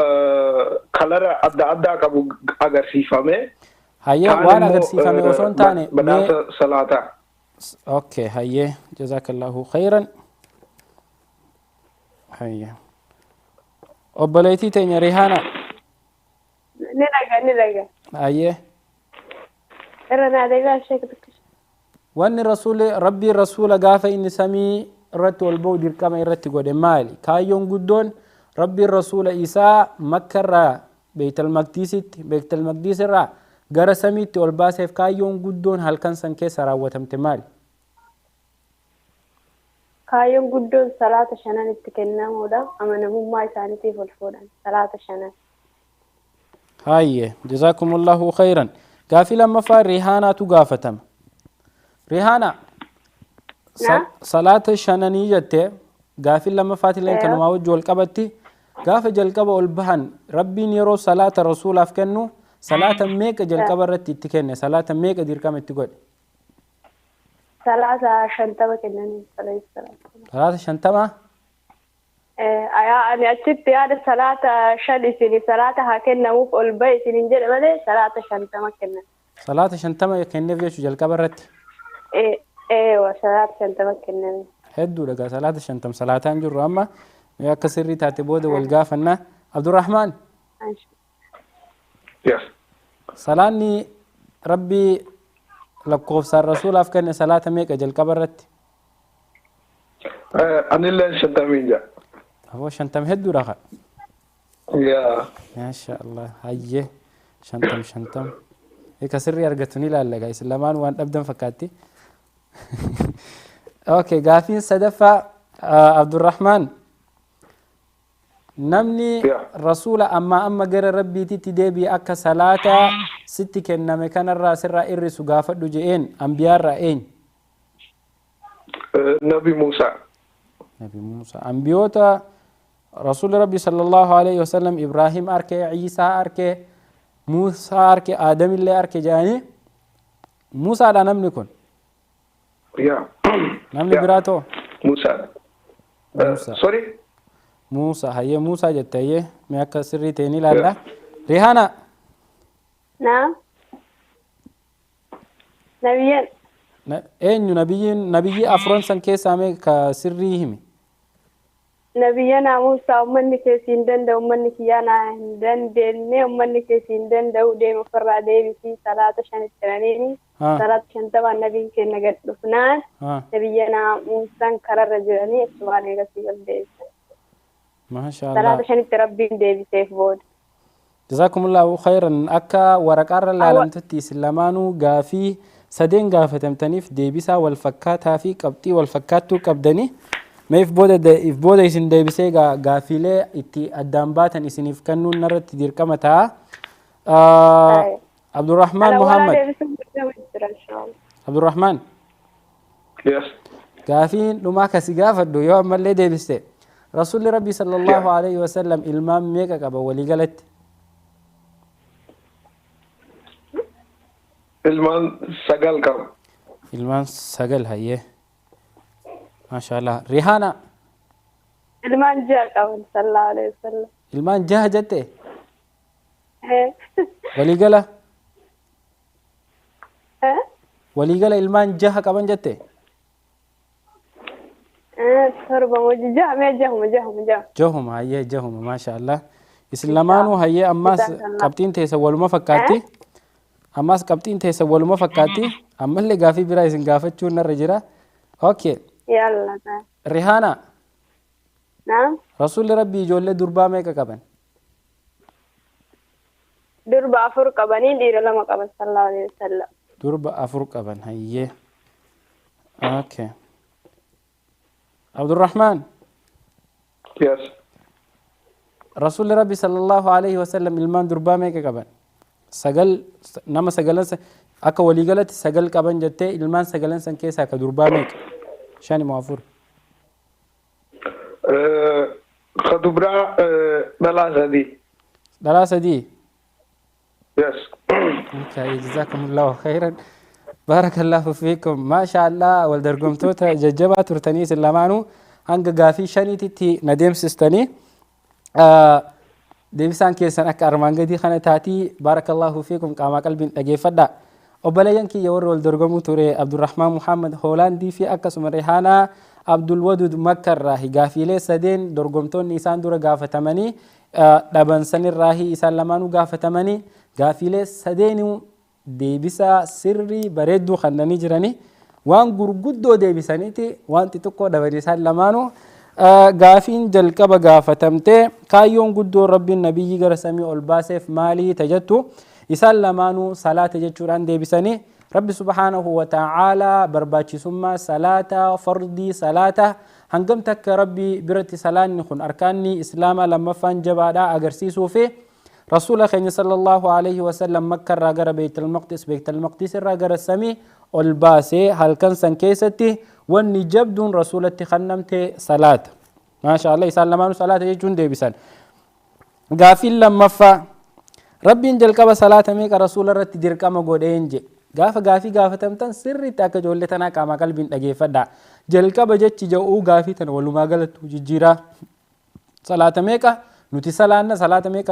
kalara adda addaa qabu agarsiifame hayyee waan agarsiifame osoo hin taane badhaasa salaataa okay hayyee jazakallahu khayran hayyee obboleettii teenya Rihaana ni daga hayyee irra daga sheek wanni rasuuli rabbii rasuula gaafa inni samii irratti ol ba'u dirqama irratti godhe maali kaayyoon guddoon rabbiin rasuula isaa Makka irraa Beeytal Maqdis irraa gara samiitti ol baaseef kaayyoon guddoon halkan san keessa raawwatamte maali kaayyoon guddoon salaata shanan itti kennamuudha amanamummaa isaaniitiif ol fuudhan salaata shanan hayyee jazakumullahu khayran gaafii lammaffaa Rihaanaatu gaafatama Rihaana salaata shananii jettee gaafii lammaffaatillee kanumaa wajji wal qabatti gaafa jalqaba ol bahan rabbiin yeroo salaata rasuulaaf kennu salaata meeqa jalqaba irratti itti kenne salaata meeqa dirqama itti godhe salaata 50 kennanii salaata 50 ani achitti yaada salaata 5 isin salaata haa kennamuuf ol bahe isin jedhe malee salaata 50 kennan salaata 50 kenneef jechuu jalqaba irratti salaata 50 kennan hedduu dhagaa salaata 50 salaataan jirru amma akka sirrii taate booda wal gaafannaa Abdurrahmaan yes salaanni rabbii lakkoofsaan rasuulaaf kenne salaata meeqa jalqaba irratti anillee 50 ja هو شنتم هدو رخا يا ما شاء الله هيه شنتم هيك سري أرجتني لا لا جايس لمان وان أبدأ فكاتي أوكي قافين سدفة عبد الرحمن نمني رسول أما جرى ربي تدبي أك صلاة ستي كنا مكان الراس الرائر سقافة دجين أنبياء رأين نبي موسى أنبيوتا رسول ربي صلى الله عليه وسلم إبراهيم أركي عيسى أركي موسى أركي آدم اللي أركي جاني موسى لا نمني كن يا نمني براتو موسى سوري موسى هي موسى جتايه مياك سري تاني لا ريهانا نعم نبيا أين نبي أفرون سن كيس عمي كسريهم نبينا موسى أمني كيسين دندا أمني كيانا دندني أمني كيسين دندا ودي مفرع دي في صلاة شان الترانيني صلاة شان تبع النبي كنا قد دفنان نبينا موسى كرر رجلاني سبحانه وتعالى ما شاء الله صلاة شان التربي دي سيف بود جزاكم الله خيرا أكا ورقار العالم تتي سلمانو غافي سدين غافة تمتنيف ديبسا والفكات في قبطي والفكات تو قبدني ما يفبودا يسن ديبسي غافيلي اتي الدنباتا يسن يفكنون نرد تدير كمتا عبد الرحمن محمد عبد الرحمن يس غافين لما كسي غافة دو يوم مالي ديبسي رسول ربي صلى الله عليه وسلم المام ميكا قبا ولي قالت ilman sagal kam ilman sagal haye ما شاء الله ريهانا ilman jaha qaban sallallahu alaihi wasallam ilman jaha jette eh waligala ilman jaha qaban jette torba moji jaha جههم هي جههم ما شاء الله اسلامانو هي اماس قبطين تيسا ولما فكاتي اماس قبطين تيسا ولما فكاتي اما اللي غافي برا يسن غافتشو نرجرا اوكي يلا ريهانا نعم رسول ربي جول دربا ميكا قبن دربا افر قبني دير لما قبن صلى الله عليه وسلم دربا افر قبن هي اوكي عبد الرحمن يس رسول ربي صلى الله عليه وسلم المان دربا ميكا قبن سجل نما سجلن اكا ولي غلط سجل قبن جته المان سجلن سن كيسا كدربا ميكا شاني موافور خدبرا دلاسة دي يس اوكي جزاكم الله خيرا بارك الله فيكم ما شاء الله والدرقم توتا ججبا ترتنيس اللامانو هنگا غافي شاني تي نديم سستني ديبسان كيسان اك ارمانگا دي خانتاتي بارك الله فيكم قاما قلبين اجي فدا وبلاين كي يور والدرقم توري عبد الرحمن محمد هولاندي في اكسم ريحانا عبد الودود مكر راهي غافي لي سدين درقمتون نيسان دور غافتمني دبن سن راهي اسلامانو غافتمني غافي لي سدين deebisa sirrii bareedduu kannanii jiranii waan gurguddoo deebisaniiti wanti tokko dabariisaan lamaanuu gaafiin jalqaba gaafatamtee kaayyoon guddoo rabbiin nabiyyi gara samii ol baaseef maalii tajattu isaan lamaanuu salaata jechuudhaan deebisanii rabbi subhaanahu wa ta'aalaa barbaachisummaa salaata fardii salaata hangam takka rabbi biratti salaanni kun arkaanni islaamaa lammaffaan jabaadhaa agarsiisuu fi رسول الله صلى الله عليه وسلم مكة راجر بيت المقدس راجر السمي الباسي هل كان سنكيستي والنجاب دون رسول خنمت صلاة ما شاء الله يسال لما صلاة يجون دي بسال غافل لما فا ربي انجل كبا صلاة ميك رسول الله تدير كما قودين جي غافي تمتن سري تاك جولتنا كما قلبين اجي فدا جل كبا جتش جو غافي تن ولو ما قلت جيرا صلاة ميك نتي صلاة ميك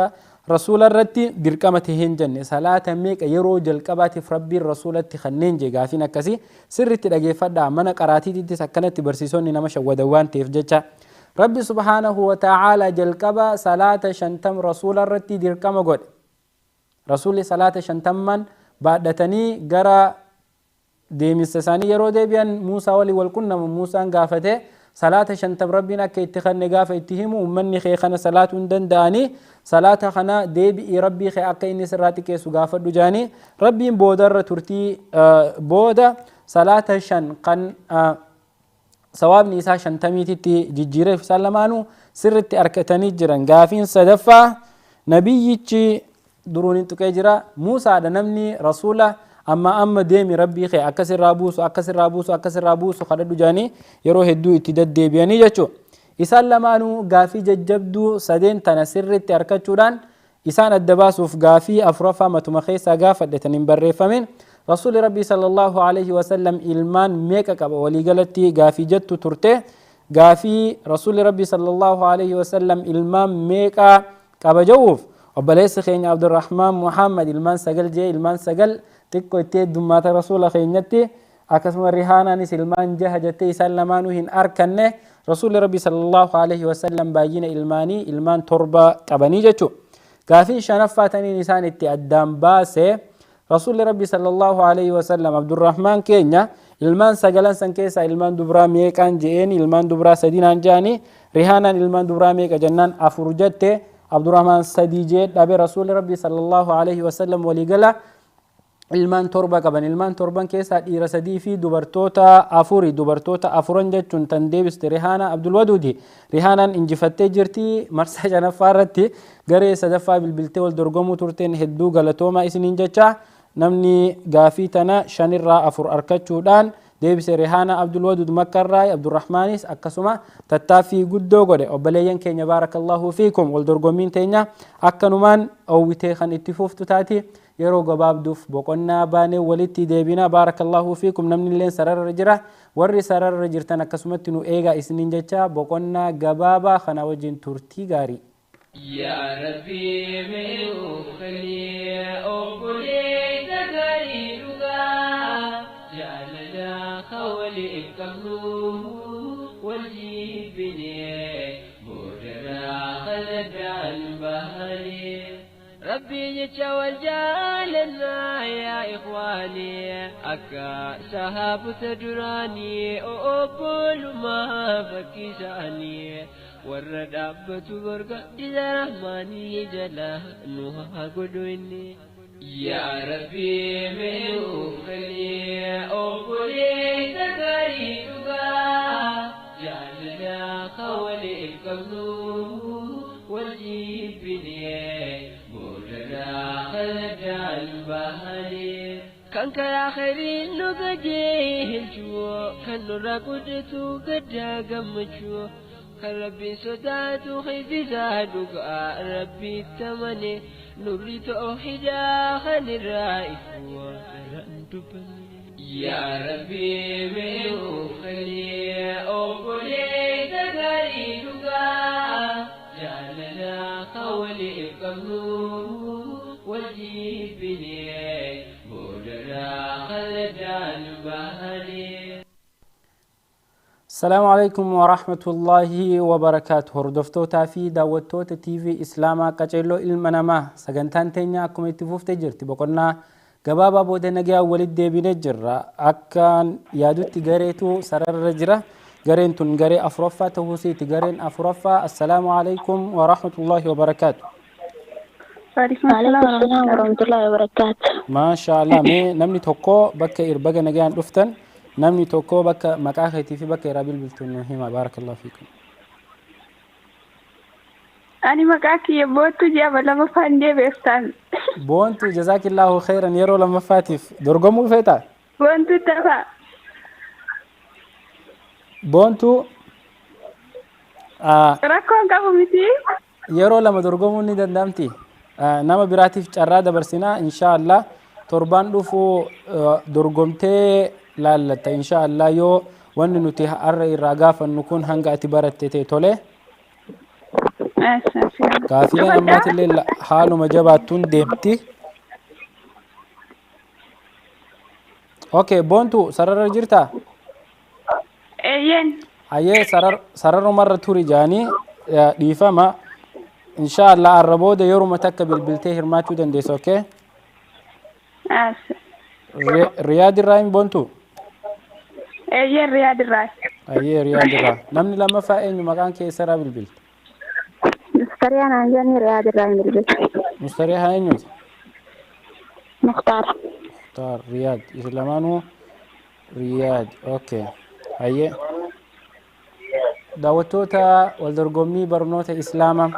رسول الرتي درقمة هنجن صلاة ميك يرو جلقبات ربي الرسول تخنين جي غافين كسي سر تدغي فدا من قراتي دي سكنت برسيسون نما شودوان تفجچا ربي سبحانه وتعالى جلقبا صلاة شنتم رسول الرتي درقمة غد رسول صلاة شنتم من بعدتني غرا ديمستساني يرو ديبيان موسى ولي والكن موسى غافته صلاة شنتب ربنا كي تخن قاف اتهم ومني خي خنا صلاة دنداني صلاة خنا ديبي ربي خي أقيني سراتي كي سقافة دجاني ربي بودر ترتي بودا صلاة شن قن سواب نيسا شنتميتي جيجيري في سلمانو سرتي أركتني جران قافين صدفة نبييتي دروني تكيجرا موسى دنمني رسوله أما ديمي ربي خي أكسر رابوس خددو جاني يرو هدو اتداد ديبياني جاچو إسان لمانو غافي ججبدو سدين تنسر تركتشوران إسان الدباسوف غافي أفرفا متمخيسا غافة لتنين بريفمين رسول ربي صلى الله عليه وسلم إلمان ميكا كبا وليقلتي غافي جتو ترته غافي رسول ربي صلى الله عليه وسلم إلمان ميكا كبا جوف وبليس خين عبد الرحمن محمد إلمان سقل جي إلمان سقل تكو تيد دمات رسول خينتي أكسم الرهانا نسلمان جهجتي سلمانو هن أركنه رسول ربي صلى الله عليه وسلم باجين إلماني إلمان تربة قبني جتو كافين شنفاتني نسان الدام باسه رسول ربي صلى الله عليه وسلم عبد الرحمن كينيا إلمان سجلان سنكيسا إلمان دبرا ميكان جين إلمان دبرا سدينان جاني رهانا إلمان دبرا ميكا جنان أفرجته عبد الرحمن سديجيت أبي رسول ربي صلى الله عليه وسلم وليقلا ilmaan torba qaban ilmaan torban keessaa dhiira sadii fi dubartoota afuran jechuun tan deebiste rihaana abdulwaduudi rihaanaan injifattee jirti marsaa shanaffaa irratti garee sadaffaa bilbiltee wal dorgomuu turteen hedduu galatoomaa isiniin jecha namni gaafii tana shanirraa afur arkachuudhaan deebise rihaana abdulwadud makkarraa abdurrahmaanis akkasuma tattaaffii guddoo godhe obboleeyyan keenya baarakallahu fiikum wal dorgommiin teenya akkanumaan owwitee kan itti fuftu taati yeroo gabaabduuf boqonnaa baanee walitti deebina baarakallahu fiikum namni illee sararra jira warri sararra jirtan akkasumatti nu eegaa isiniin jecha boqonnaa gabaabaa kana wajjin turtii gaarii يا ربي من أخلي أقولي تغيرها جعلنا خولي الكمنوم والجبني بودنا خلد عن بهري ربي يتوجالنا يا إخواني أكا سهاب تدراني أقول ما فكيساني ورد أبت برقا إذا رحماني جلا نوها قدويني يا ربي من أخلي أقولي تكريتك جعلنا خولي الكمنوم والجبني بودنا خلد البهري كان يا خيري نقجيه الجوع كان نراقدتو قد قمجو كان ربي سداتو خيفي زادوك ربي التمني نريد أوحدا خان الرائف يا ربي من أخلي أقولي تغريدك جعلنا خولي القمنوم والجبني بودنا خلد البهري السلام عليكم ورحمة الله وبركاته هردفتوتا في داوتوتا تي في إسلاما قجلو المنما سجنتان تنيا أكم اتفوف تجرتي بقولنا قبابا بودا نجا ولد ديبين الجرة أكان يادو تجاريتو سرر رجرة جارين تنجاري أفرفا تهوسي تجارين أفرفا السلام عليكم ورحمة الله وبركاته وعليكم السلام ورحمة الله وبركاته ما شاء الله مي نمني توكو بكا إربجا نجان رفتن نمني توكو بكا مكاختي في بكا رابيل بالتنهيما بارك الله فيكم أنا مكاكي بوتو جاب لما فاندي بيفتان بونتو جزاك الله خيرا يرو لما فاتف درقمو فيتا بوتو تفا بونتو ركون كابو ميتي يرو لما درقمو ندندامتي نما براتيف چرادة برسنا إن شاء الله تربان دفو درقمتي لالتا إن شاء الله يو وان نتيها أرى الرقافة نكون هنگا اتبارت تيتي تولي كافينا نمات الليل حالو مجاباتون ديمتي اوكي بونتو سرر جرتا ايين ايه سرر مرة توري جاني ديفاما ان شاء الله الربو ده يورو متك بالبلتي هرماتو دنديس اوكي اسف رياض الرايم بونتو Riyaad irraa. Ayyee Riyaad irraa. Namni lammaffaa eenyu maqaan kee eessarraa bilbilta? Mustariyaa naan jedhani Riyaad irraa hin bilbilu. Mustariyaa eenyuti? Mukhtaar. Mukhtaar Riyaad. Isin lamaanuu Riyaad. Okay. Ayyee. Daawwattoota waldorgommii barnoota Islaamaa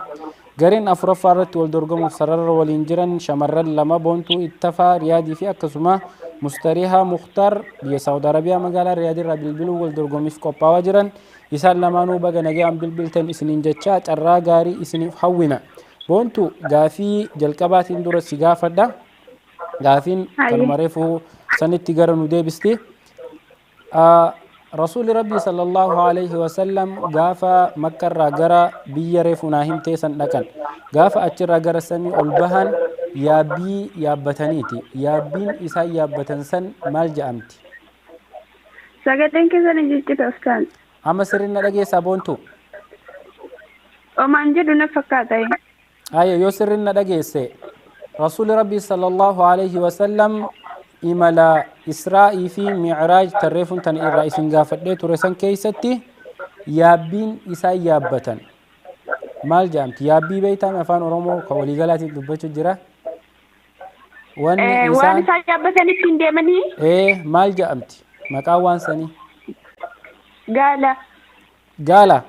gareen afuraffaa irratti waldorgomuuf sarara waliin jiran shamarran lama Boontuu Ittafaa Riyaadii fi akkasuma Mustariyaa Mukhtaar biyya Saawud Arabiyaa magaalaa Riyaad irraa bilbiluun waldorgommiif qophaa'aa jiran. Isaan lamaanuu baga nagaan bilbiltan isiniin jecha carraa gaarii isiniif hawwina. Boontuu gaafii jalqabaatiin dura si gaafadha. Gaafiin kanuma reefuu sanitti gara nu deebisti. Rasuulli Rabbii sallallahu alaihi wasallam gaafa Makkarraa gara biyya reefuu naa himtee san dhaqan. Gaafa achirraa gara samii ol bahan yaabbii yaabbataniiti. Yaabbiin isaan yaabbatan san maal jedhamti? Sagaleen keessan hin jijjiirre Ustaaz. Amma sirriin na dhageessaa Boontuu? Omaan jedhu na fakkaata. Ayyo yoo sirriin na dhageesse Rasuulli Rabbii sallallahu alaihi wasallam imala Israa'ii fi Mi'raaj tarreefuun tan irraa isin gaafadhee ture san keessatti yaabbiin isaan yaabbatan maal jedhamti? Yaabbii beektaa afaan Oromoo kan waliigalaatiin dubbachuu jira. Waan isaan yaabbatan ittiin deemanii? Maal jedhamti? Maqaan waan sanii? Gaala. Gaala?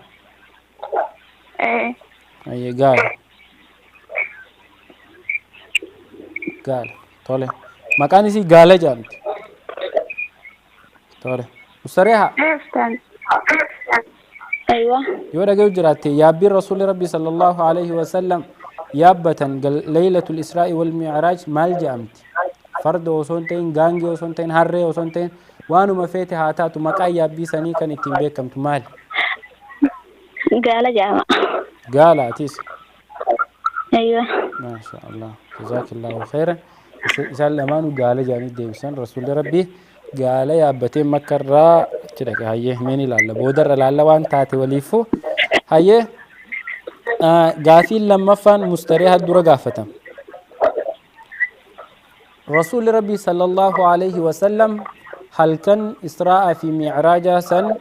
Ayyee gaala. Gaala. Tole. Maqaan isii gaala jedhamti. Tole. Mustariyaa. Aywa. Yoo dhaga'u jiraatte yaabbiin Rasuulli Rabbii sallallahu alaihi wasallam yaabbatan laylatul Israa'ii wal Mi'raaj maal jedhamti? Farda osoo hin ta'in, gaangee osoo hin ta'in, harree osoo hin ta'in waanuma feete haa taatu maqaan yaabbii sanii kan ittiin beekamtu maali? Gaala jedhama. Gaala atis? Aywa. Maasha Allah. Jazaakillahu khairan. Isaan lamaanuu gaala jedhanii deebisan Rasuulli Rabbii gaala yaabbatee Makkarraa achi dhaqe. Hayyee meen ilaalla boodarra ilaalla waan taate waliifuu. Hayyee gaafiin lammaffaan Mustariyaa dura gaafatama. Rasuulli Rabbii sallallahu alaihi wasallam halkan Israa'aa fi Mi'raajaa san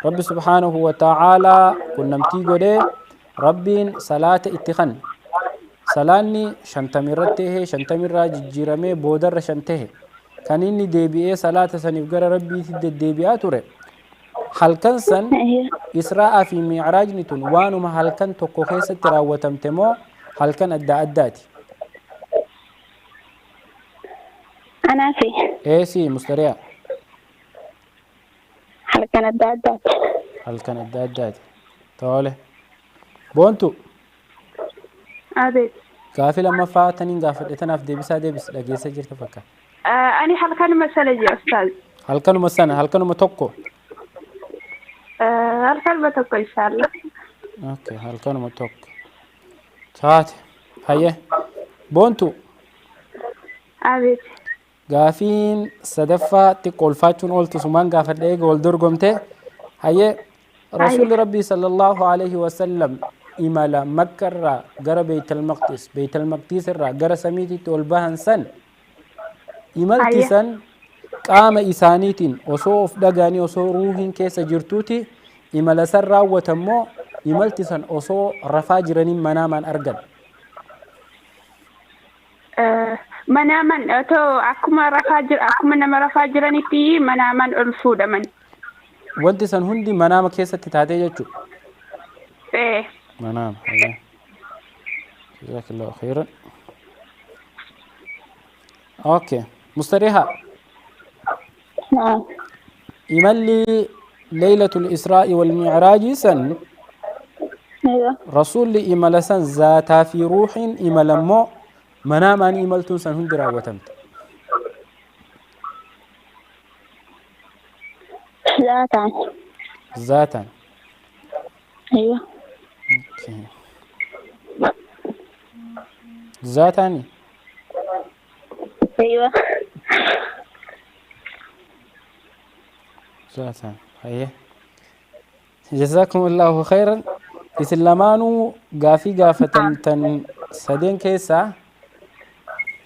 Rabbi subhaanahu wa ta'aalaa qunnamtii godhee Rabbiin salaata itti kan. Salaanni 50 irratti tahee 50 irraa jijjiiramee boodarra 5 tahe kan inni deebi'ee salaata saniif gara Rabbiitti deddeebi'aa ture. Halkan san Israa'aa fi Mi'raajni tun waanuma halkan tokko keessatti raawwatamte moo halkan adda addaati? Anaafi. Si Mustariyaa. Halkan adda addaati. Halkan adda addaati. Tole. Boontuu. Adeet. Gaafii lammaffaa taniin gaafadhe tanaaf deebisaa dhageessa jirta fakkaata. Ani halkanuma sana jira Ustaaz. Halkanuma sana halkanuma tokko. Halkanuma tokko inshallah. Okay, halkanuma tokko. Taate. Hayyee. Boontuu. Adeet. Gaafiin sadaffaa xiqqoolfaachuun ooltu sumaan gaafadhe eega wal dorgomte. Hayyee. Rasuulli Rabbii sallallahu alaihi wasallam imala Makkarraa gara Beeytal Maqdis irraa gara samiititti ol bahan san imalti san qaama isaaniitiin osoo of dhagaanii osoo ruuhiin keessa jirtuuti imala san raawwatammoo imalti san osoo rafaa jiraniin manaamaan argan. Manaaman otoo akkuma nama rafaa jiranitti manaaman ol fuudhaman. Wanti san hundi manaama keessatti taatee jechuudha. منام أيه جزاك الله خيرا. أوكي مستريحة. نعم. يملي ليلة الإسراء والمعراج سن. أيوة. رسول إملا سن ذاتا في روح إملا مو منام أن إملتون سن هندرا وتمت. ذاتا. ذاتا. أيوة. اوكي ذاتاني. أيوة. ذاتان. هيه جزاكم الله خيرا. إسلامانو غافة تن سدين كيسا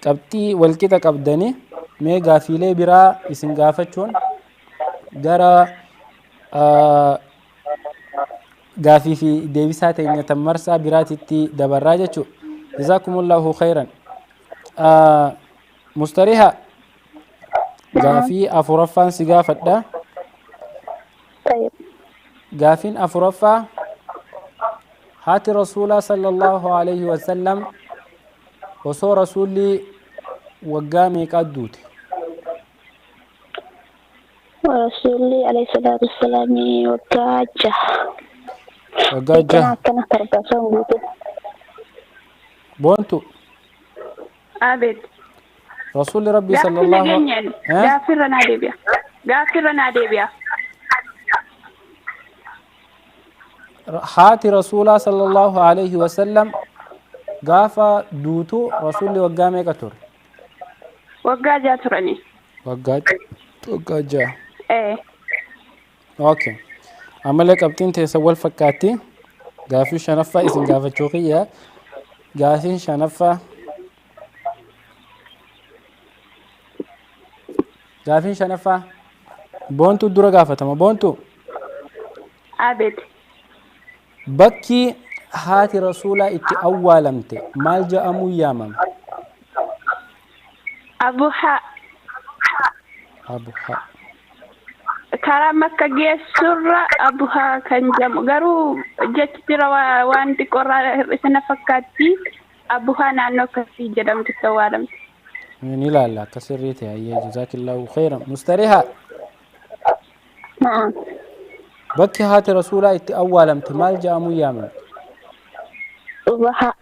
qabxii walqixa qabdanii mee gaafiilee biraa isin gaafachuun gara gaafii fi deebisaa teenya tan marsaa biraatitti dabarraa jechuudha. Jazakumullahu khayran. Mustariha gaafii afuraffaan si gaafadha. Gaafiin afuraffaa haati rasuulaa sallallahu alaihi wasallam osoo rasuulli waggaa meeqaa duute? Rasuulli alayhi salaatu wassalaam waggaa jaha. Waggaa jaha. Akkana tarbaasaan guute. Boontu. Abid. Rasuulli rabbii sallallahu gaafirra naa deebi'a. haati rasuulaa sallallahu alaihi wasallam gaafa duutu rasuulli waggaa meeqa ture? Waggaa jaha turani. Waggaa jaha. Okay. Ammallee qabxiin teessa wal fakkaatti. Gaafii shanaffaa isin gaafachuu kiyya. Gaafiin shanaffaa. Gaafiin shanaffaa. Boontu dura gaafatama. Boontu. Abid. Bakki haati rasuulaa itti awwaalamte maal jedhamuun yaamama? Abuha. Abuha. Karaa Makka geessurra Abuha kan jedhamu garuu jechi jira waan xiqqoorraa hir'isina fakkaatti Abuha naannoo akkasii jedhamtu itti awwaalamte. Ni ilaalla akka sirrii ta'e ayyee jazaakillahu khayran. Mustariha. Bakki haati rasuulaa itti awwaalamte maal jedhamuun yaamama? Abuha.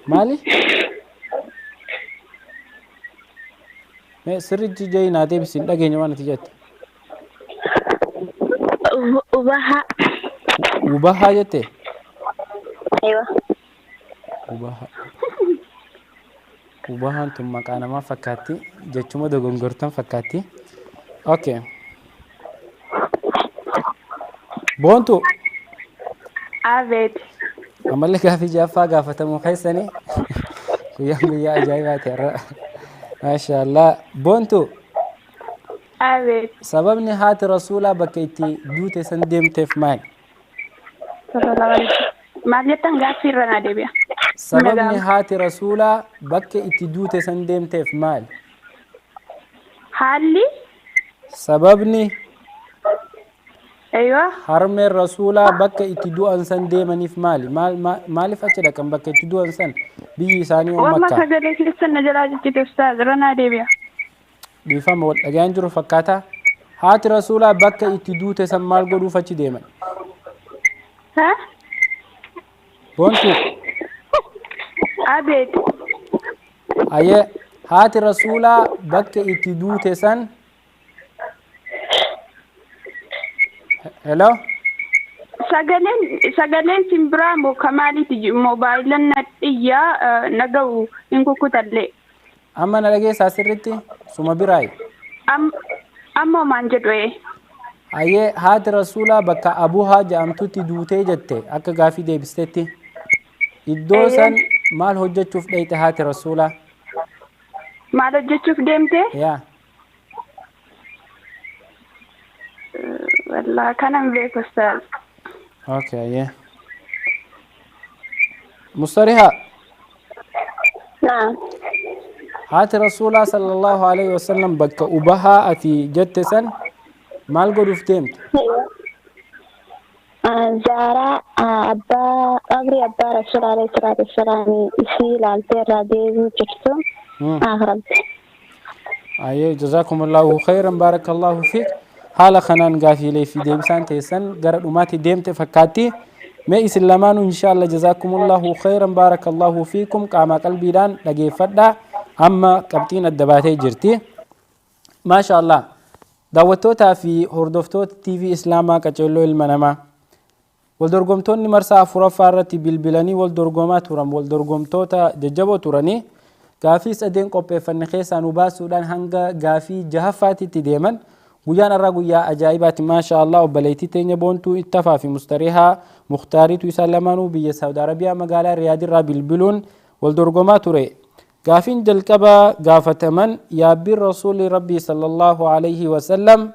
Maali? Sirriitti jee naa deebisiin dhageenya waan ati jette. Ubaha. Ubahaa jette? Aywa. Ubahaa. Ubahaan tun maqaa namaa fakkaatti. Jechuma dogongortan fakkaatti. Okay. Boontu. Abid. Ammallee gaafii jaaffaa gaafatamu keessanii. Guyyaan guyyaa ajaa'ibaati irra. Maashaallah. Boontu. Abid. Sababni haati rasuulaa bakka itti duute san deemteef maali? Maal jettan gaaffii irra naa deebi'a. Sababni haati rasuulaa bakka itti duute san deemteef maali? Haalli. Sababni Aywa. harmeen rasuulaa bakka itti du'an san deemaniif maali? Maaliif achi dhaqan bakka itti du'an san biyyi isaanii Wamma Makkaa? sagalee keessan na jalaa jechite ustaaz irra naa deebi'a. Dhiifama wal dhagayaan jiru fakkaata. Haati rasuulaa bakka itti duute san maal godhuuf achi deeman? Ha? Boontu. Abid. Ayyee haati rasuulaa bakka itti duute san. Hello? Sagaleen simbiraa moo kamaaliiti moobaayilan na xiyyaa naga'u hin kukkutallee. Amma na dhageessaa sirriitti suma biraayi. Ammoo maan jedhu Ayyee haati rasuulaa bakka Abuhaa jedhamtutti duutee jette akka gaafii deebisteetti. Iddoo san maal hojjechuuf dhayite haati rasuulaa? Maal hojjechuuf deemte? Yaa. Wallaa kanan beeku ustaaz. Okay, ayyee. Mustariha. Naam. Haati rasuulaa sallallahu alaihi wasallam bakka Ubahaa ati jette san maal godhuuf deemte? Zaaraa abbaa qabrii abbaa rasuulaa alayhi salaatu wassalaam isii ilaaltee irraa deebi'uu jirtu akhiramte. Ayyee jazakumullahu khayran baarakallahu fiik. Haala kanaan gaafiilee fi deebisaan teessan gara dhumaatti deemte fakkaatti. Mee isin lamaanuu inshallah jazakumullahu khayran baarakallahu fiikum qaama qalbiidhaan dhageeffadhaa. Amma qabxiin adda baatee jirti. Maashaallah. Daawwattootaa fi hordoftoota TV Islaamaa Qaceelloo Ilma Namaa. Waldorgomtoonni marsaa afuraffaa irratti bilbilanii waldorgomaa turan waldorgomtoota jajjaboo turanii gaafii sadeen qopheeffanne keessaa nu baasuudhaan hanga gaafii jahaffaatitti deeman. Guyyaan irraa guyyaa ajaa'ibaati maashaallah. Obboleettii teenya Boontuu Ittafaa fi Mustarihaa Mukhtaariitu isaan lamaanuu biyya Saawud Arabiyaa magaalaa Riyaadirraa bilbiluun waldorgomaa ture. Gaafiin jalqaba gaafataman yaabbiin rasuulli rabbii sallallahu alaihi wasallam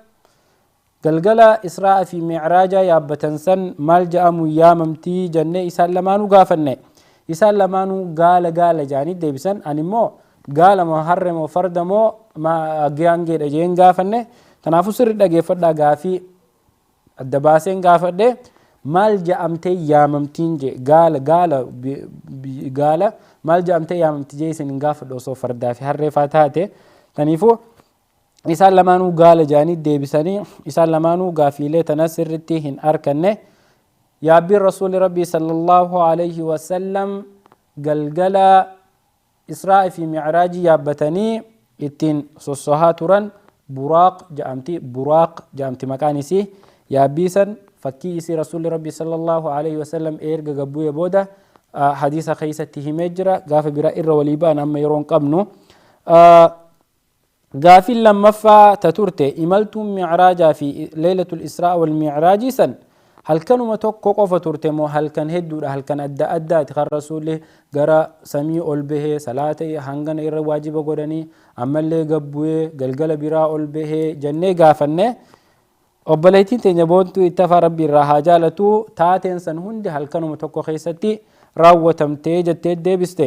galgala israa fi mi'raaja yaabbatan san maal jedhamu yaamamtii jennee isaan lamaanuu gaafanne. isaan lamaanuu gaala gaala jaanii deebisan. ani immoo gaala moo harre moo farda moo gaangeedha jeen gaafanne. kanaafuu sirri dhageeffadhaa gaafii adda baaseen gaafadhe maal jedhamtee yaamamtiin je gaala maal jedhamtee yaamamtii je isin gaafadhu osoo fardaa fi harree faa taate. kanaafuu isaan lamaanuu gaala jaanii deebisanii isaan lamaanuu gaafiilee tana sirritti hin arkanne. yaabbiin rasuuli rabbii sallallahu alayhi wasallam galgala israa fi mi'raajii yaabbatanii ittiin sossohaa turan buraaq jedhamti maqaan isii. yaabbiisan fakkii isii rasuuli rabbii sallallahu alayhi wasallam erga gabbu'e booda hadiisa keessatti himee jira. gaafa biraa irra walii ba'an amma yeroon qabnu. gaafiin lammaffaa ta turte imaltuun mi'raajaa fi leelatul israa wal mi'raajii san halkanuma tokko qofa turte moo halkan hedduudha halkan adda addaati kan rasuulli gara samii ol bahee salaata hangana irra waajiba godhanii ammallee gabbu'ee galgala biraa ol bahee jennee gaafanne. obboleettiin teenya boontuu ittafaa rabbii irraa haa jaalatu taateen san hundi halkanuma tokko keessatti raawwatamtee jettee deebiste.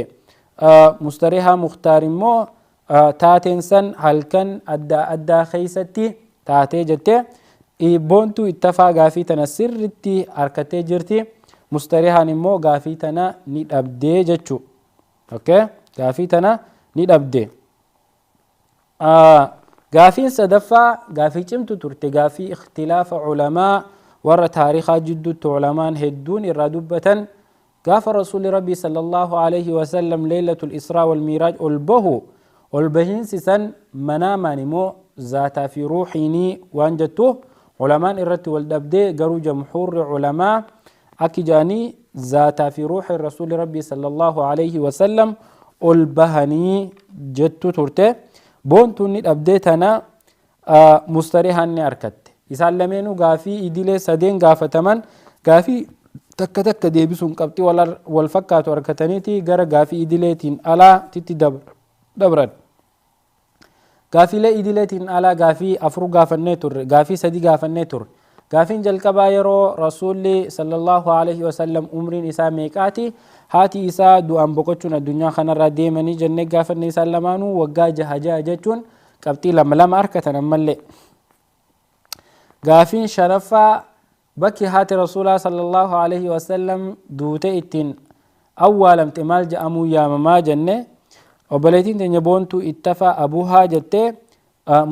mustarihaa mukhtaar immoo taateen san halkan adda addaa keessatti taatee jettee boontuu ittafaa gaafii tana sirritti harkattee jirti. mustarihaan immoo gaafii tana ni dhabdee jechuu. gaafii tana ni dhabde. gaafiin sadaffaa gaafii cimtu turte gaafii ikhtilaafa culamaa warra taarikaa jidduutti culamaan hedduun irraa dubbatan gaafa rasuuli rabbii sallallahu alayhi wasallam leelatul israa wal miiraaj ol bahu ol bahiinsi san manaamaan immoo zaataa fi ruuxiinii waan jettu culamaan irratti wal dhabdee garuu jamhuurri culamaa akki jaanii zaataa fi ruuxi rasuuli rabbii sallallahu alayhi wasallam ol bahanii jettu turte. boontuun ni dhabdee tana mustarihaan ni harkatte. isaan lameenuu gaafii idilee sadeen gaafataman gaafii takka takka deebisuun qabxii wal fakkaatu harkataniiti gara gaafii idileetiin alaatitti dabran. gaafiilee idileetiin alaa gaafii afur gaafannee turre gaafii sadi gaafannee turre. gaafiin jalqabaa yeroo rasuulli sallallahu alayhi wasallam umriin isaa meeqaati haati isaa du'aan boqochuun addunyaa kanarraa deemanii jennee gaafanne. isaan lamaanuu waggaa jaha jechuun qabxii lama harkatan ammallee. gaafiin shanaffaa bakki haati rasuulaa sallallahu alayhi wasallam duute ittiin awwaalamte maal jedhamuu yaamamaa jenne. obboleettiin teenya boontuu ittafaa abuuhaa jettee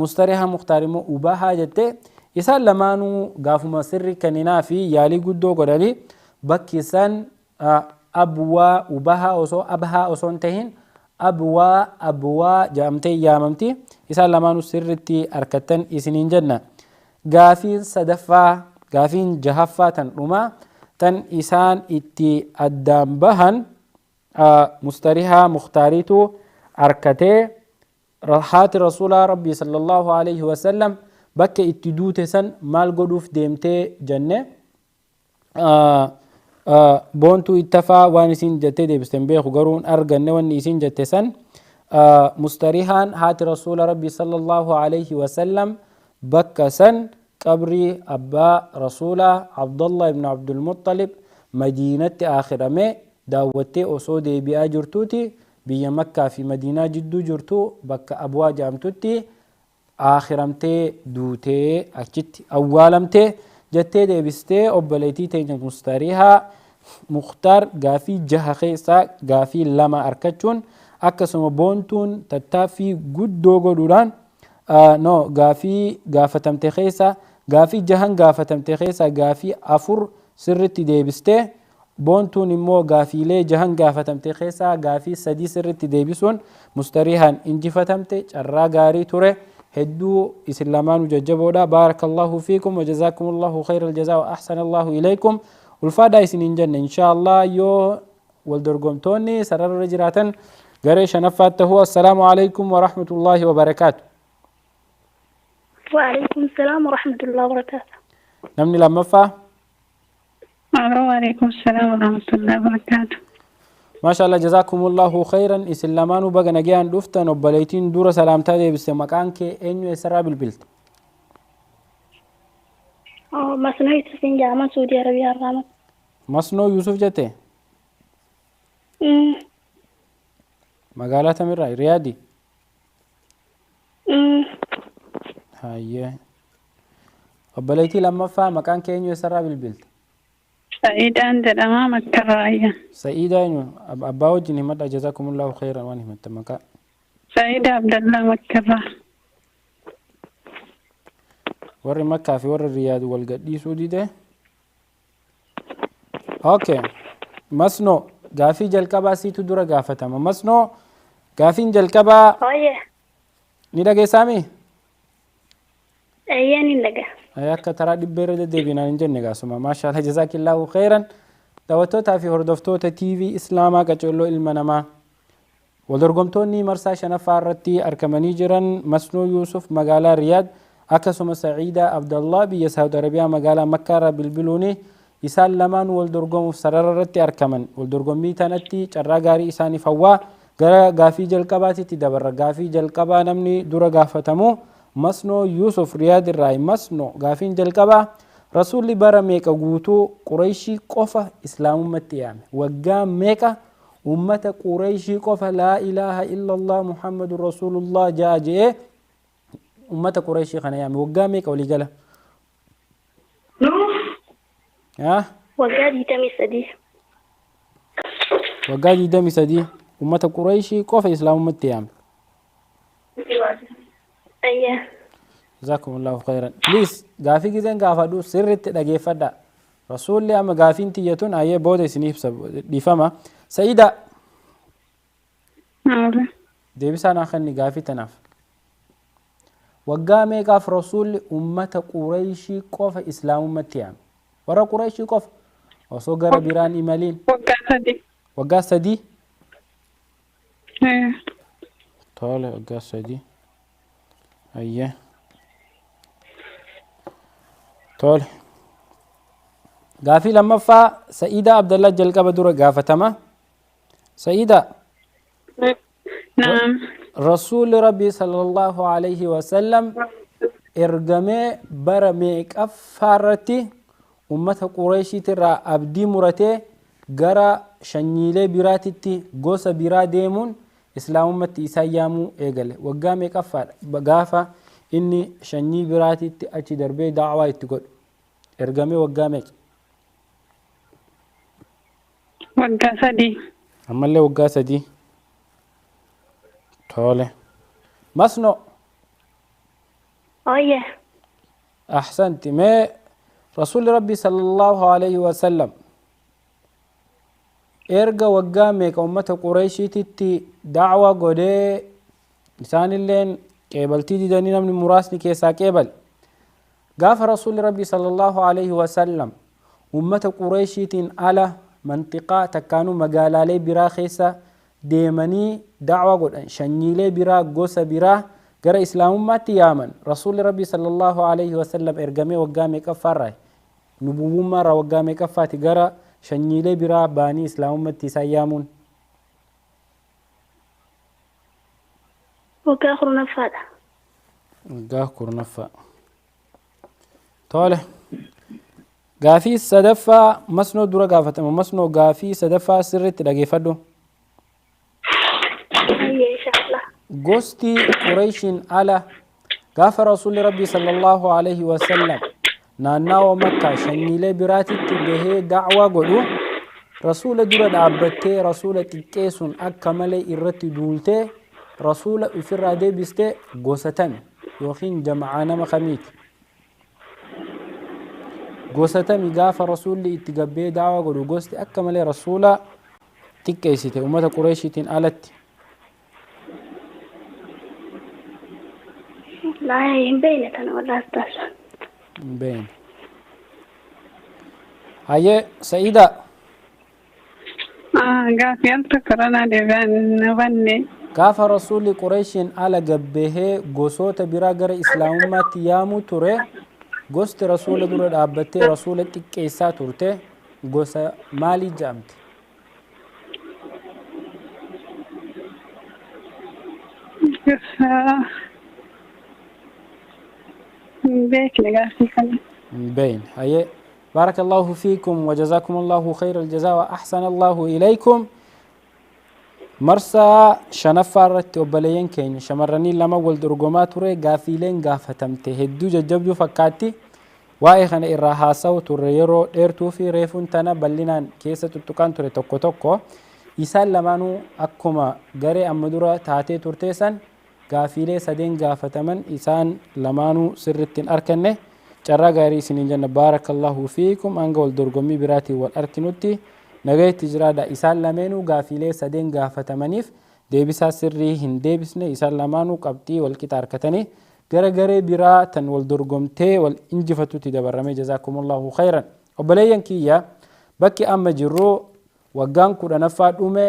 mustarihaa mukhtaar immoo ubaahaa jettee. isaan lamaanuu gaafuma sirri kenninaa fi yaalii guddoo godhanii bakki san abwaa ubahaa osoo abhaa osoo hin tahin abwaa jedhamtee yaamamti. isaan lamaanuu sirritti harkattan isiniin jenna. gaafiin sadaffaa gaafiin jahaffaa tan dhumaa tan isaan itti addaan bahan mustarihaa mukhtaariitu harkatee haati rasuulaa rabbii sallallahu alayhi wasallam bakka itti duute san maal godhuuf deemtee jenne. boontuu ittafaa waan isin jettee deebisten beeku garuu arganne wanni isin jette san mustarihaan haati rasuula rabbii sallallahu alayhi wasallam bakka san qabrii abbaa rasuulaa abdullah ibn abdulmuttalib madiinatti akhirame daawwattee osoo deebi'aa jirtuuti biyya makkaa fi madiinaa jidduu jirtu bakka abwaa jedhamtutti akhiramtee duutee achitti awwaalamtee jettee deebistee. obboleettii teenya mustarihaa mukhtaar gaafii jaha keessaa gaafii lama harkachuun akkasuma boontuun tattaaffii guddoo godhuudhaan gaafii gaafatamte keessa gaafii jahan gaafatamte keessa gaafii afur sirritti deebistee. boontuun immoo gaafiilee jahan gaafatamte keessa gaafii sadii sirritti deebisuun mustarihaan injifatamte. carraa gaarii ture. hedduu isin lamaanuu jajjaboodha. baarakallahu fiikum wajazaakumullahu khayra aljazaa wa ahsana allahu ilaykum. ulfaadhaa isiniin jenne inshaallah yoo wal dorgomtoonni sararra jiraatan garee shanaffaatti tahuu. assalaamu alaykum warahmatullaahi wabarakaatu. وعليكم السلام ورحمة الله وبركاته. namni lammaffaa. وعليكم السلام ورحمة الله وبركاته. ما شاء الله جزاكم الله خيرا. إسلامانو بقى نجيان دفتن وبليتين دورة سلامتا دي بس مكان كي إنو يسرى بالبلت. masnoo isin jaaman Suudii Arabiyaa irraa. Masnoo Yuusuf jette magaalaa tamirraa Riyaadi. Hayyee obboleettii lammaffaa maqaan kee eenyu eessarraa bilbilte? Sa'iidaan jedhama Makkarraa ayyan. Sa'iidaa eenyu abbaa wajjin himadha jazaakumullaahu khayran waan himatte maqaa. Sa'iida Abdallaa Makkarraa. warri Makkaa fi warri Riyaad wal gadhiisuu dide. Okay. Masnoo gaafii jalqabaa siitu dura gaafatama. Masnoo gaafiin jalqabaa ni dhageessaami? Eeyyee ni dhaga. Akka taraa dhibbeerra deddeebinaan hin jenne gaasuma. Maashaallah jazaakillaahu khayran. Daawwattootaa fi hordoftoota TV Islaamaa Qaceelloo Ilma Namaa. Waldorgomtoonni marsaa shanaffaa irratti argamanii jiran Masnoo Yuusuf magaalaa Riyaad akkasuma Sa'iida Abdallah biyya Saudi Arabiyaa magaalaa Makkaa irraa bilbiluuni isaan lamaan waldorgomuuf sarara irratti argaman. Waldorgommii tanatti carraa gaarii isaaniif hawwaa gara gaafii jalqabaatitti dabarra. Gaafii jalqabaa namni dura gaafatamu Masnoo Yuusuf Riyaad irraa. Masnoo gaafiin jalqabaa Rasuulli bara meeqa guutuu Qurayshii qofa islaamummaatti yaame? Waggaa meeqa ummata Qurayshii qofa laa ilaaha illallah Muhammadun Rasuulullah jaa je'ee ummata Qurayshii kana yaame? Waggaa meeqa walii gala? Waggaa 23. Waggaa 23 ummata Qurayshii qofa islaamummaatti yaame. Ayyaa. Jazakumullahu khairan. Please gaafii gizeen gaafadhu sirriitti dhageeffadha. Rasuulli amma gaafiin tiyyatun ayyee booda isiniif dhiifama. Sa'iida. Deebisaan akkanni gaafii tanaaf. Waggaa meeqaaf Rasuulli ummata Qurayshii qofa islaamummaatti yaame? Warra Qurayshii qofa osoo gara biraan imaliin. Waggaa 3. Waggaa 3? Tole waggaa 3. Ayyee. Tole. Gaafii lammaffaa Sa'iida Abdallah jalqaba dura gaafatama. Sa'iida. Naam. Rasuulli Rabbii sallallahu alayhi wa sallam ergamee bara meeqaffaa irratti ummata Qurayshiitirraa abdii muratee gara shanyiilee biraatitti gosa biraa deemuun islaamummatti isaan yaamuu eegale? Waggaa meeqaffaadha gaafa inni shanyii biraatitti achi darbee da'waa itti godhu? Ergamee waggaa meeqa? Waggaa 3. Ammallee waggaa 3. Tole. Masnoo. Ooyee. Ahsanti. Mee Rasuulli Rabbii sallallahu alayhi wa sallam erga waggaa meeqa ummata Qurayshiititti da'waa godhee isaanilleen qeebaltii didanii namni muraasni keessaa qeebale? Gaafa Rasuulli Rabbii sallallahu alayhi wa sallam ummata Qurayshiitiin ala mantiqaa takkaanuu magaalaalee biraa keessa deemanii da'waa godhan shanyiilee biraa gosa biraa gara islaamummaatti yaaman Rasuulli Rabbii sallallahu alayhi wa sallam ergamee waggaa meeqaffaarraa nubuwwummaarraa waggaa meeqaffaati gara shanyiilee biraa baanii islaamummaatti isaan yaamuun? Waggaa 10ffaadha. Waggaa 10ffaa. Tole. Gaafii sadaffaa Masnoo dura gaafatama. Masnoo gaafii sadaffaa sirriitti dhageeffadhu. Gosti Qurayshiin ala gaafa Rasuulli Rabbii sallallahu alayhi wa sallam naannawa Makkaa shanyiilee biraatitti bahee da'waa godhu Rasuula dura dhaabbattee Rasuula xiqqeessuun akka malee irratti duultee Rasuula ofirraa deebistee gosa tami yookiin jama'aa nama kamiiti? Gosa tami gaafa Rasuulli itti gabbee da'waa godhu gosti akka malee Rasuula xiqqeessite ummata Qurayshiitiin alatti? لا يبين أنا ولا أستاذ. بين. هاي سعيدة. قاف ينتكرنا لبان نغني. قاف رسول قريش على جبهه قصوت براجر إسلام ما تيامو ترى قصت رسول دور أبتة رسول تكيسا ترته قصة مالي جامت. بيك لقاسي كان بين هي بارك الله فيكم وجزاكم الله خير الجزاء وأحسن الله إليكم مرسى شنفارت وبلين كين شمرني لما والدرجمات وري غافيلين غافتمت هدو ججبجو فكاتي واي خنا الرهاسو تريرو ديرتو في ريفون تنا بلينان كيسه تتكان تري توكو توكو إسال لمانو أكما غري أمدورا تاتي ترتيسان غافيلي سدين غافتمن إسان لمانو سرتين أركنه جرى غاري سنين جنة بارك الله فيكم أنقول درقمي براتي والأركنوتي نغاية تجرادة إسال لمانو غافيلي سدين غافتمنيف ديبسا سري هن ديبسني إسال لمانو قبتي والكتار كتني غرى براتن والدرقمتي والإنجفتو تدبرمي جزاكم الله خيرا وبليان كيا بكي أما جرو وقان كودا نفاد أمي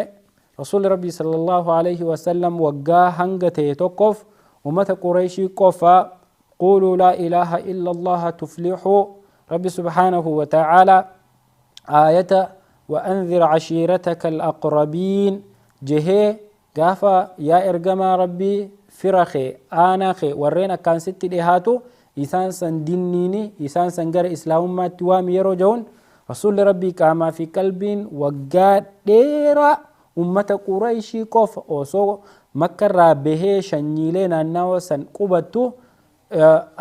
رسول ربي صلى الله عليه وسلم وقا هنغتي توقف ومت قريشي قفا قولوا لا إله إلا الله تفلحوا ربي سبحانه وتعالى آية وأنذر عشيرتك الأقربين جهي قافا يا إرقما ربي فرخي آناخي ورينا كان ستي لهاتو إسان سن دينيني إسان سن غير إسلام ما توامي يرو جون رسول ربي كما في قلب وقاد ديرا أمة قريشي قف أوسو مكة به شنيلين الناو سن قبتو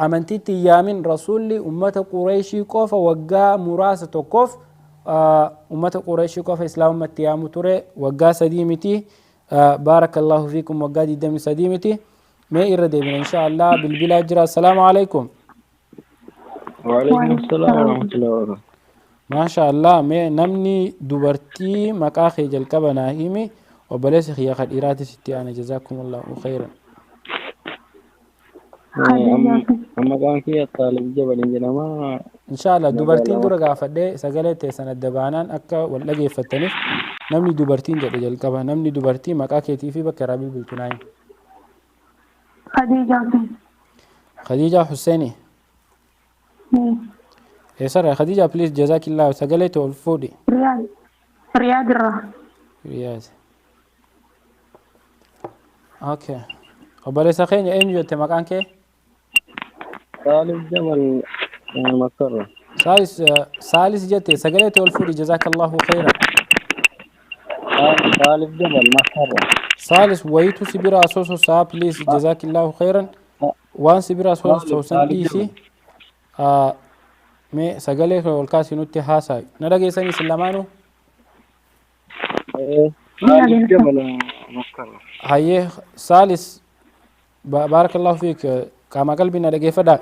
أمنتي تيامين رسولي أمة قريشي قف وقا مراسة قف أمة قريشي قف إسلام متيامو تري وقا سديمتي بارك الله فيكم وقا دي دم سديمتي ما إرد من إن شاء الله بالبلاد جرى السلام عليكم وعليكم السلام ورحمة الله وبركاته ما شاء الله مي نمني دوبرتي مكاخي جلكبا ناهيمي وبليس خيا خد إراتي ستي أنا جزاكم الله خيرا أما كان كي الطالب جبل إنجنما إن شاء الله دوبرتين دورا غافدة سجلت سنة دبانان أكا واللقي فتنف نمني دوبرتين جلكبا نمني دوبرتي مكاخي تيفي بكرابي بالتناي خديجة حسيني سر خديجة بليز جزاك الله سجلت والفودي رياض رياض اوكي وبليس خين اين جوت مكان كي طالب جبل مكر سالس جت سجلت والفودي جزاك الله خيرا طالب جبل مكر سالس ويتو سبيرا اسوسو سا بليز جزاك الله خيرا وان سبيرا اسوسو سن ديسي مي سجله والكاسي نوتي هاساي ندغي سني سلامانو هاي سالس بارك الله فيك كما قلبي ندغي فدا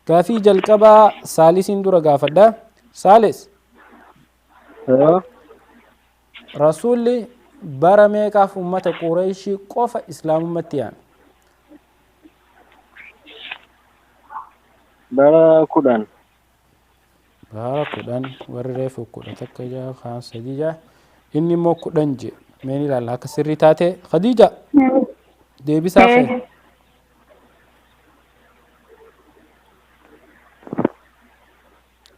كافي جلقبا سالسين دورا غافدا سالس رسولي برمي كاف امه قريش قف اسلام متيان برا كودان kudhan warri reefu kudha takka jaa kaan sadii jaa inni immoo kudhan je meen ilaalla akka sirrii taate Khadija deebisaa fee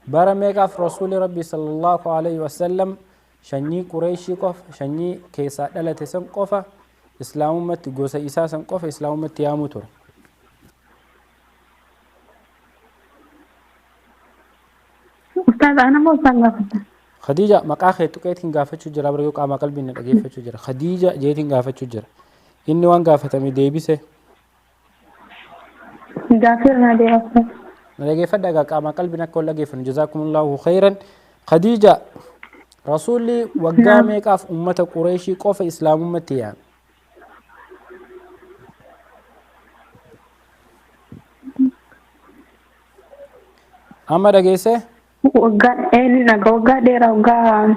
bara meeqaaf rasuuli rabbi sallallahu alaihi wasallam shanyii qureeshii qofa shanyii keessaa dhalate san qofa islaamummaatti gosa isaa san qofa islaamummaatti yaamuu ture أستاذ أنا مو صلفت خديجة مقاخي تقيتين غافتشو جرا بريو قاما قلبي ندغيفتشو جرا خديجة جيتين غافتشو جرا إني وان غافتمي ديبسه غافرنا دي أستاذ ندغيفت دغا قاما قلبي نكول لغيفن جزاكم الله خيرا خديجة رسولي وقامي قاف أمة قريشي قوف إسلام أمتيان أما دغيسه وقا ديرا وقا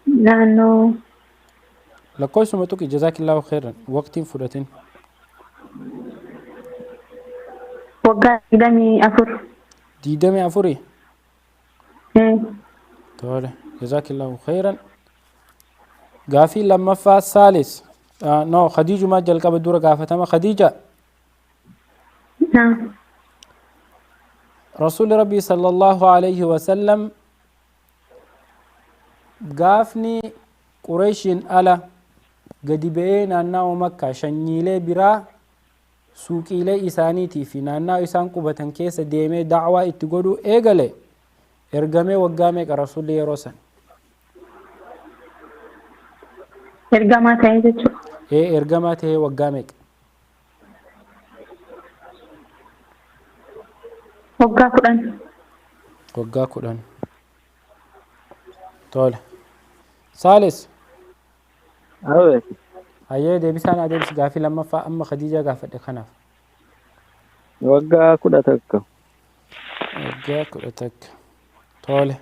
نانو لكوي سمتوك جزاك الله خيرا وقت فرتين وقا ديدمي أفري طول جزاك الله خيرا غافي لما فات ثالث نو خديجة ما جلقا بدورة غافتما خديجة نعم رسول ربي صلى الله عليه وسلم غافني قريش على قد بين أنه مكة شنيلي برا suuqiilee isaaniitii fi naannaa isaan qubatan keessa deemee da'waa itti godhuu eegale ergamee waggaa meeqa rasuulli yeroo san? Ergamaa ta'ee jechuudha. Ergamaa ta'ee waggaa meeqa? Waggaa 10. Waggaa 10. Tole. Saalis. Awweet. Hayyee deebisaan adeemsi gaafii lammaffaa amma Khadiijaa gaafadhe kanaaf. Waggaa 11. Waggaa 11. Tole.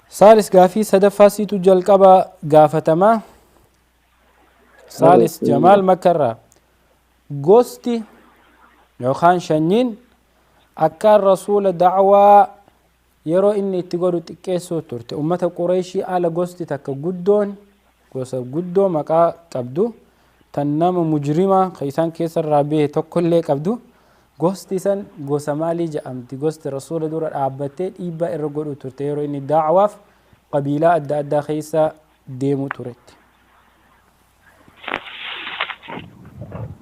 Saalis gaafii sadaffaasiitu jalqaba gaafatamaa. Saalis Jamaal Makkarraa gosti yookaan shanyiin akkaan rasuula da'waa yeroo inni itti godhu xiqqeessoo turte. Ummata Qureeshii ala gosti takka guddoon gosa guddoo maqaa qabdu tan nama mujrimaa kan isaan keessarraa bahe tokkollee qabdu. Gosti san gosa maalii jedhamti? Gosti rasuula dura dhaabbattee dhiibbaa irra godhu turte yeroo inni da'waaf qabiilaa adda addaa keessa deemu turetti.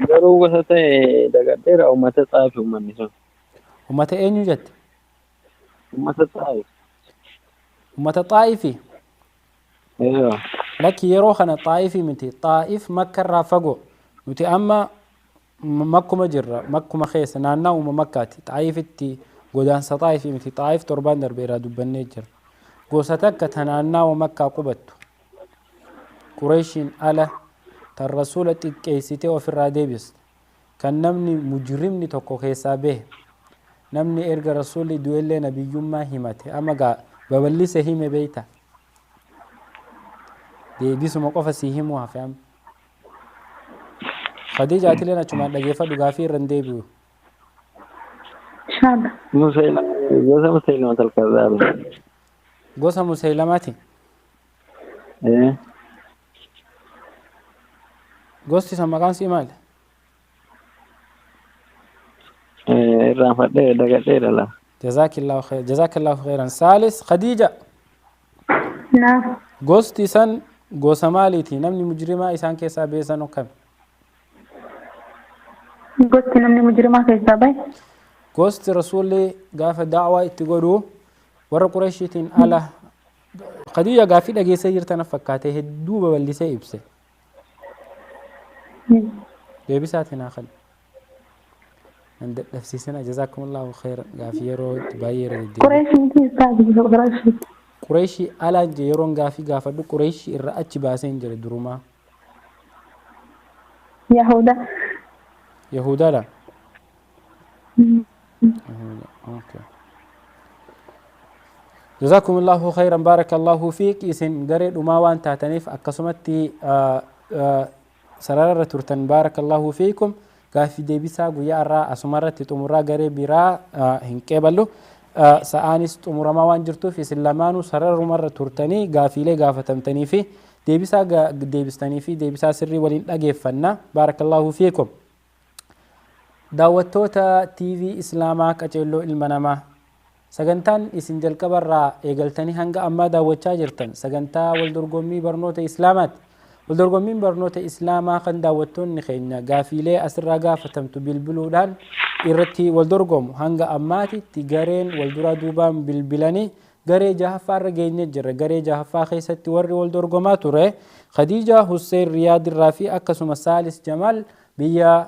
Garuu gosa ta'e dagadheera uummata Xaayif uummanni sun. Uummata eenyu jette? Uummata Xaayif. Uummata Xaayifi? Lakki yeroo kana Xaayifi miti. Xaayif Makkarraa fagoo. Nuti amma makkuma jirra. Makkuma keessa naanna'uma Makkaati. Xaayifitti godaansa Xaayifi miti. Xaayif torbaan darbeeraa dubbannee jirra. Gosa takka ta naanna'uma Makkaa qubattu. Qureeshiin ala tan rasuula xiqqeessitee ofirraa deebiste. Kan namni mujrimni tokko keessaa bahe. Namni erga rasuulli du'ellee nabiyyummaa himate. Amma gaa babal'ise hime beeyta. Deebisuma qofa si himuu hafe amma. Khadiijaatileen achumaan dhageeffadhu gaafii irra hin deebi'u. Gosa Musaylimaa Talkazzaab. Gosa Musaylamaati? Gosti san maqaan sii maali? Irraanfadhee dagadheera laa. Jazaakallaahu khairan. Saalis Khadiija. Naam. Gosti san gosa maaliiti? Namni mujrimaa isaan keessaa beesan akkami? Gosti namni mujrimaa keessaa bahe? Gosti rasuulli gaafa da'waa itti godhu warra Qureeshiitiin ala. Khadiija gaafii dhageessee jirtan fakkaatee hedduu babal'isee ibse. Deebisaatiin haa kan. Nan dadhabsiisina jazaakumullahu khairan gaafii yeroo baay'ee irra deddeebi'e. Qureeshii keessaa biyya Qureeshii. Qureeshii alaan je yeroon gaafii gaafadhu Qureeshii irra achi baasee hin jire durumaa. Yahuda. Yahudaadha. Okay. Jazakumullahu khairan barakallahu fiik isin garee dhumaa waan taataniif akkasumatti sararra turtan barakallahu fiikum gaafii deebisaa guyyaa irraa asumarratti xumuraa garee biraa hin qeeballu. Sa'aanis xumuramaa waan jirtuuf isin lamaanuu sararumarra turtanii gaafiilee gaafatamtanii fi deebisaa deebistanii fi deebisaa sirrii waliin dhageeffanna barakallahu fiikum. Daawwattoota TV Islaamaa qaceelloo ilma namaa sagantaan isin jalqabarraa eegaltanii hanga ammaa daawwachaa jirtan sagantaa waldorgommii barnoota Islaamaati. Waldorgommiin barnoota Islaamaa kan daawwattoonni keenya gaafiilee asirraa gaafatamtu bilbiluudhaan irratti waldorgomu hanga ammaatitti gareen walduraa duubaan bilbilanii garee jahaffaarra geenye jirra. Garee jahaffaa keessatti warri waldorgomaa ture Khadiija Hussein Riyaadirraa fi akkasuma Saalis Jamaal biyya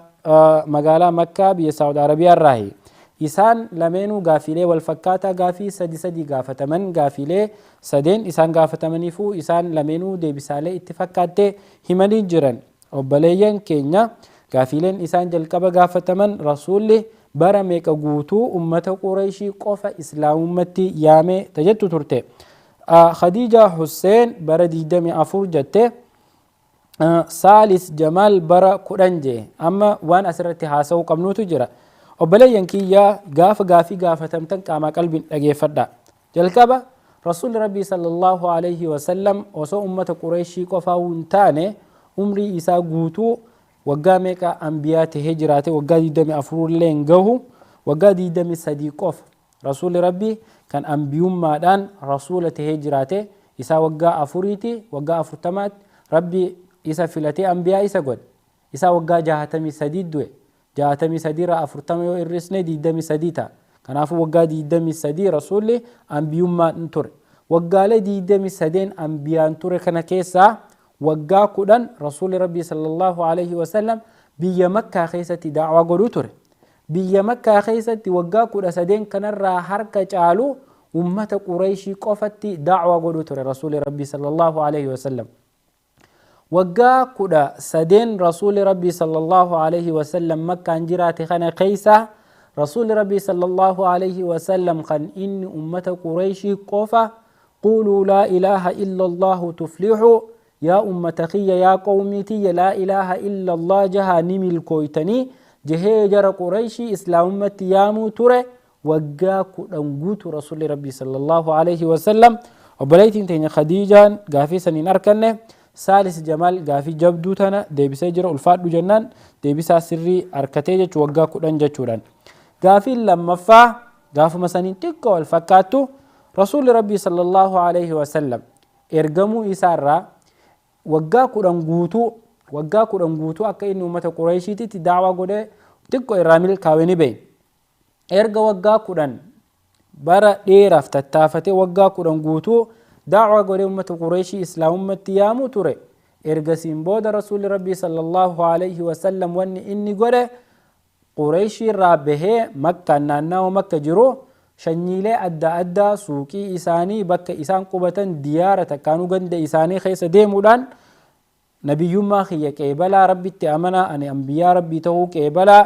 magaalaa Makkaa biyya Saawud Arabiyaarraahi. Isaan lameenuu gaafiilee wal fakkaataa gaafii sadi gaafataman gaafiilee sadeen isaan gaafatamaniifuu isaan lameenuu deebisaalee itti fakkaattee himanii jiran. Obboleeyyan keenya gaafiileen isaan jalqaba gaafataman rasuulli bara meeqa guutuu ummata Qureeshii qofa islaamummatti yaamee tajettu turte. Khadiija Hussein bara 24 jette. Saalis Jamaal bara 10 jee. Amma waan asirratti haasa'uu qabnuutu jira. Obboleeyyan kiyyaa gaafa gaafii gaafatamtan qaamaa qalbiin dhageeffadha. Jalqaba rasuulli rabbii sallallahu alayhi wasallam osoo ummata Qureeshii qofaa hin taane umrii isaa guutuu waggaa meeqa anbiyaa tahee jiraate waggaa 24 illee hin gahu waggaa 23 qofa rasuulli rabbii kan anbiyummaadhaan rasuula tahee jiraate isaa waggaa 4ti waggaa 40 rabbii isa filatee anbiyaa isa godhe. isa waggaa 63 du'e 63 irraa 40 yoo irrisne 23 ta'a kanaafuu waggaa 23 rasuulli ambiyummaan ture waggaalee 23 ambiyaan ture kana keessaa waggaa 10 rasuulli rabbii sallallahu alaihi wasallam biyya makkaa keessatti da'waa godhu ture biyya makkaa keessatti waggaa 13 kanarraa harka caalu ummata qurayshii qofatti da'waa godhu ture rasuulli rabbii sallallahu alaihi wasallam waggaa 13 rasuulli rabbii sallallahu alaihi wasallam makkaan jiraate kana keessa رسول ربي صلى الله عليه وسلم قال إن أمة قريش قوفة قولوا لا إله إلا الله تفلحوا يا أمتخي يا قومتي لا إله إلا الله جها نمي الكويتني جهي جر قريش إسلام أمتي يامو ترى وقاك أنقوت رسول ربي صلى الله عليه وسلم وبليت انتين خديجة قافي سنين أركنه سالس جمال قافي جبدوتنا ديبسا جر الفاد جنان ديبسا سري أركتيجة وقاك أنجتشوران قافي لما فا قافو مسانين تكو الفكاتو رسول ربي صلى الله عليه وسلم ارقمو إسارة وقاكو رنقوتو أكا إنو متى قريشيتي تدعوة قده تكو إراميل كاويني بي ارقا وقاكو رن برا ديرف تتافتي وقاكو رنقوتو دعوة قده متى قريشي إسلام متى يامو توري ارقا سيمبود رسول ربي صلى الله عليه وسلم واني إني قده قريشي رابه مكة نانا ومكة جرو شنيلة أدى سوكي إساني بك إسان قبة ديارة كانوا قند إساني خيس ديمودان نبي يما خي كيبلا ربي تأمنا أن أنبياء ربي تهو كيبلا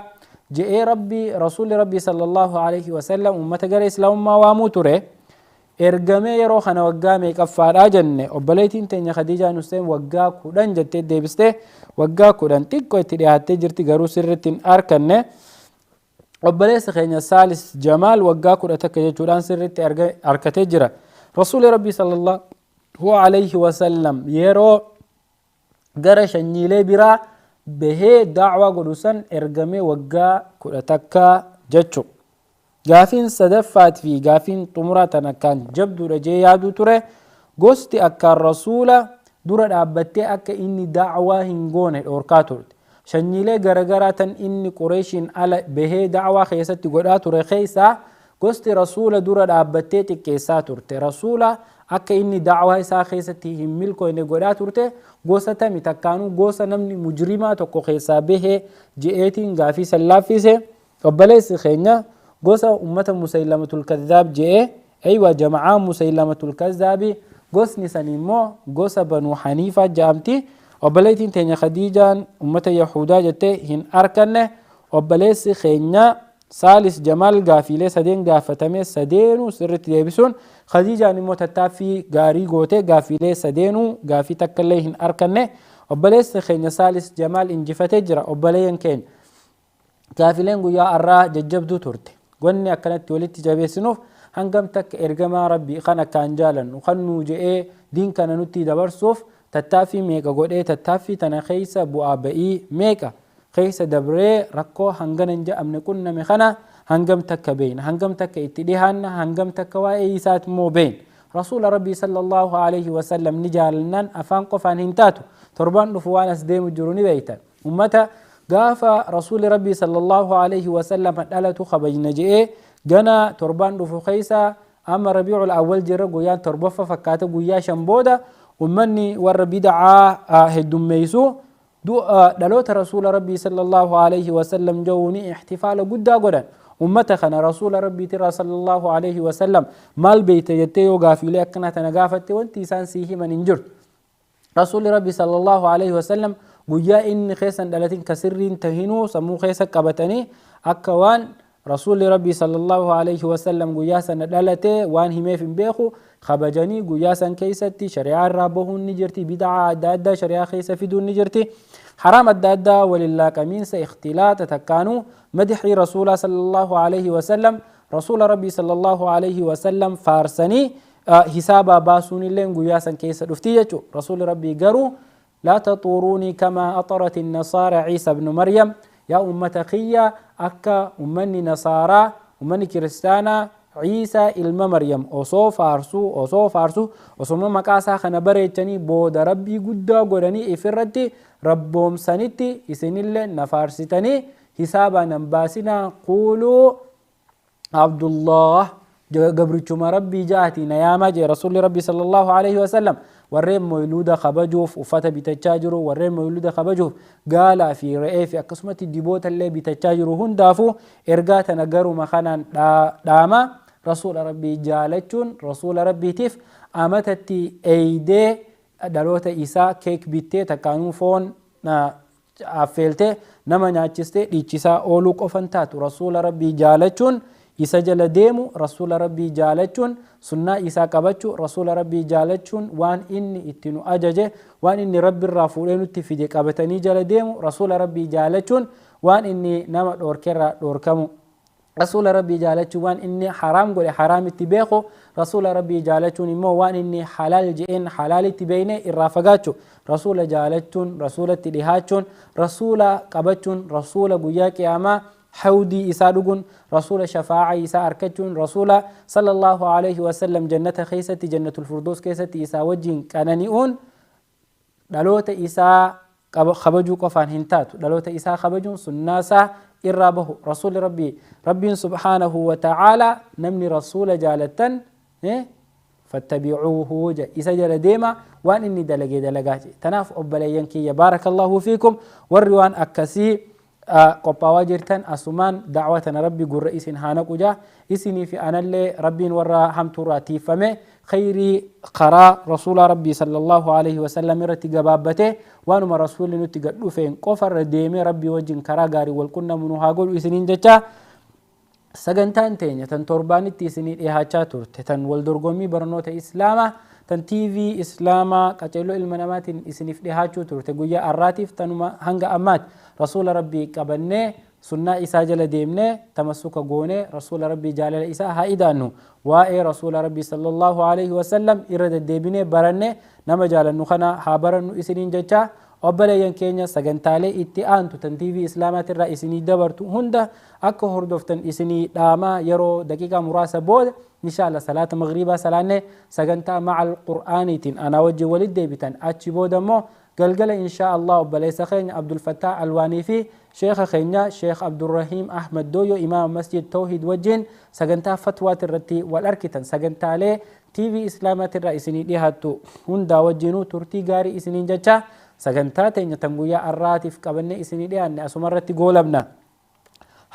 جاء ربي رسول ربي صلى الله عليه وسلم أمة قرى إسلام ما واموتره إرقامي يرو خنا وقامي كفار آجن وبليتين تنيا خديجة نسيم وقاكو دان جتة ديبسته وقاكو دان تيكو اتريهاتي جرتي غرو سرتين أركنه وبليس خينيا سالس جمال وقاكو دتك جودان سرتي أركتي جرا رسول ربي صلى الله عليه وسلم يرو غرش النيلي برا به دعوة قدوسا إرقامي وقاكو دتك جتشو قافين صدفات في قافين طمراتنا كان جبدو رجي يادو تره قوستي أكا الرسول دورة أبتي أكا إني دعوة هنغونة أوركاتورت شنيلي غرغرة إني قريشين على به دعوة خيستي قداتو رخيسا قوستي رسول دورة أبتي تكيساتورت رسول أكا إني دعوة إسا خيستي هميلكو إني قداتورت قوستا متكانو قوسا نمني مجرمة تكو خيسا به جئتين قافي سلافيسي وبليس خينا قوسا أمة مسيلمة الكذاب جاء أيوة جماعة مسيلمة الكذاب قوس نسانيمو قوسا بنو حنيفة جامتي وبليتين تينيا خديجة أمة يهودا جتة هن أركنه وبليس خينيا سالس جمال غافيلة سدين غافتمي سدينو سرت ديبسون خديجة نمو تتافي غاري غوتي غافيلة سدينو غافي تكالي هن أركنه وبليس خينيا سالس جمال انجفتي جرا وبلين كين غافيلين غيا أرى ججبدو تورتي قلني أكنت ولدت جابيسنوف هنقم تك إرجما ربي خنا كان جالا وخنو جاء دين كان نتي دبرسوف تتافي ميكا قد تتافي تنخيس بوابئي ميكا خيس دبري ركو هنقن نجا أمن كنا مخنا هنقم تك بين هنقم تك اتدهان هنقم تك وإيسات مو بين رسول ربي صلى الله عليه وسلم نجالنا أفان قفان هنتاتو تربان نفوان أسديم الجروني بيتا أمتا قاف رسول ربي صلى الله عليه وسلم ألتو خبجنا جئ جنا تربان دفو خيسا أما ربيع الأول جرى قيان تربفة فكاته قيا شنبودا ومني والربي دعا هدوم ميسو دلوت رسول ربي صلى الله عليه وسلم جوني احتفال قدا قدا أمتخنا رسول ربي ترى صلى الله عليه وسلم مال بيت يتيو قافي لأكنا تنقافت وانتي سانسيه من انجرت رسول ربي صلى الله عليه وسلم قيا إن خيسا دلتين كسرين تهينو سمو خيسا قبتني أكوان رسول ربي صلى الله عليه وسلم قيا سن دلته وان همي في بيخو خبجني قيا سن كيستي شريعة رابهن نجرتي بدعة أدادا شريعة خيسا فيدون نجرتي حرام أدادا ولله كمينس اختلاط تكانو مدحي رسول صلى الله عليه وسلم رسول ربي صلى الله عليه وسلم فارسني حسابا باسون اللين قيا سن كيسا دفتيجو رسول ربي قرو لا تطوروني كما أطرت النصارى عيسى بن مريم يا أمة خيّة أكا أمني نصارى أمني كريستانا عيسى إلما مريم أصو فارسو أصوما مقاسا خنا بريتشاني بود ربي قدا قراني إفرتي ربهم سنتي إسن الله نفارستني حسابا نباسنا قولوا عبد الله قبرتشما ربي جاتي نياما جي رسول ربي صلى الله عليه وسلم warreen moyluuda kabajuuf uffata bitachaa jiru warreen moyluuda kabajuuf gaalaa fi re'ee fi akkasumatti diboota illee bitachaa jiru hundaafu ergaa tana garuma kanaan dhaama rasuula rabbii jaalachuun rasuula rabbiitiif amatatti eeydee dhaloota isaa keek bittee takkaanuu foon affeeltee nama nyaachistee dhiichisaa ooluu qofan taatu rasuula rabbii jaalachuun isa jala deemu rasuula rabbii jaalachuun sunnaa isaa qabachu rasuula rabbii jaalachuun waan inni itti nu ajaje waan inni rabbi irraa fuudhee nutti fide qabatanii jala deemu rasuula rabbii jaalachuun waan inni nama dhoorkerraa dhoorkamu rasuula rabbii jaalachuun waan inni haraam godhe haraamitti beeku rasuula rabbii jaalachuun immoo waan inni halaal je'een halaalitti beeyne irraa fagaachu rasuula jaalachuun rasuulatti dhihaachuun rasuula qabachuun rasuula guyyaa qiyaamaa حودي إسادقون رسول شفاعة إسا أركجون رسول صلى الله عليه وسلم جنة خيسة جنة الفردوس كيسة إسا وجين كاننيون دلوت إسا خبجو قفان هنتات دلوت إسا خبجون سناسا إرابه رسول ربي سبحانه وتعالى نمني رسول جالتن فاتبعوه إسا جل ديما وان إني دلقاتي تناف أبليين كي بارك الله فيكم والروان أكسي qophaawaa jirtan asumaan dacwatana rabbi gurra isin haanaqu jaa isinii fi anallee rabbiin warra hamtuurraa tiifame khayrii karaa rasuula rabbii sallallahu alaihi wasallam irratti gabaabbate waanuma rasuulli nutti gad dhufeen qofarra deemee rabbii wajjin karaa gaarii walqunnamu nu haa godhu isiniin jecha sagantaan teenya tan torbaanitti isinii dhihaachaa turte tan wal dorgommii barnoota islaamaa tan TV islaamaa qaceelloo ilma namaatiin isiniif dhihaachuu turte guyyaa arraatiif tanuma hanga ammaati rasuula rabbii qabannee sunnaa isaa jala deemnee tamassuka goonee rasuula rabbii jaalala isaa haa idaannu waa'ee rasuula rabbii sallallahu alaihi wasallam irra deddeebinee barannee nama jaalannu kana haa barannu isiniin jecha obboleeyyan keenya sagantaalee itti aantu tan TV islaamaatirraa isinii dabartu hunda akka hordoftan isinii dhaamaa yeroo daqiiqaa muraasa booda inshallah salaata maghribaa salaanne sagantaa macal qur'aaniitiin ana wajji walit deebitan achi booda immoo galgala inshallah obboleessa keenya Abdul Fattah Alwaanii fi sheekha keenya Sheekh Abdurrahim Ahmad Doyo imaam masjid Tawhid wajjin sagantaa fatwaat irratti wal arkitan sagantaalee TV islaamaatirraa isinii dhihaattu hunda wajjinuu turtii gaarii isiniin jecha sagantaa teenya tan guyyaa arraatiif qabanne isinii dhiyaanne asumarratti goolabna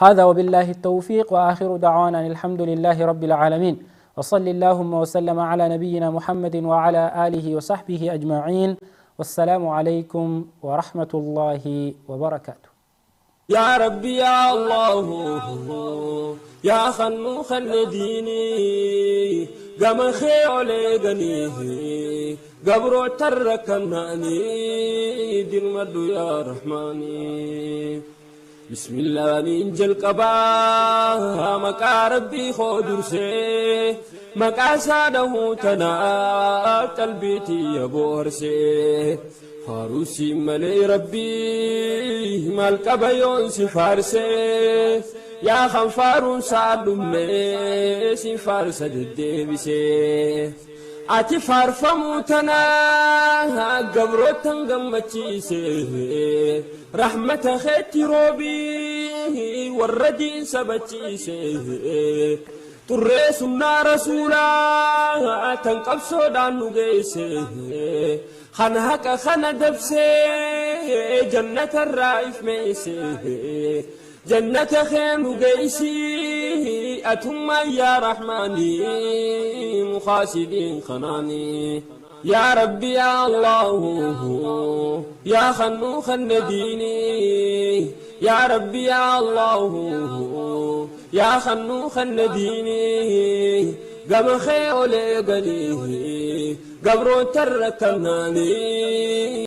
هذا وبالله التوفيق وآخر دعوانا الحمد لله رب العالمين وصلى اللهم وسلم على نبينا محمد وعلى آله وصحبه أجمعين والسلام عليكم ورحمة الله وبركاته يا ربي يا الله يا خنوخ الديني قام خيولي غنيه قبرو تركناني دين مدو يا رحماني بسم الله ننجل قبا مكا ربي خودر سي مكا ساده تنا قلبيتي يبور سي فاروسي ملي ربي مال قبيون سفار سي يا خنفارون سالمي سفار سددي سي ati farfamutana gabrotan gammachise rahmata khati robi warradin sabachise turre sunna rasula tanqabso danu geese khana haka khana dabse jannat ar-raif meese جنة خير قيسي أتما يا رحماني مخاسدين خناني يا ربي يا الله يا خنوخ النديني يا ربي يا الله يا خنوخ النديني قم خير لي قليه قبرو تركناني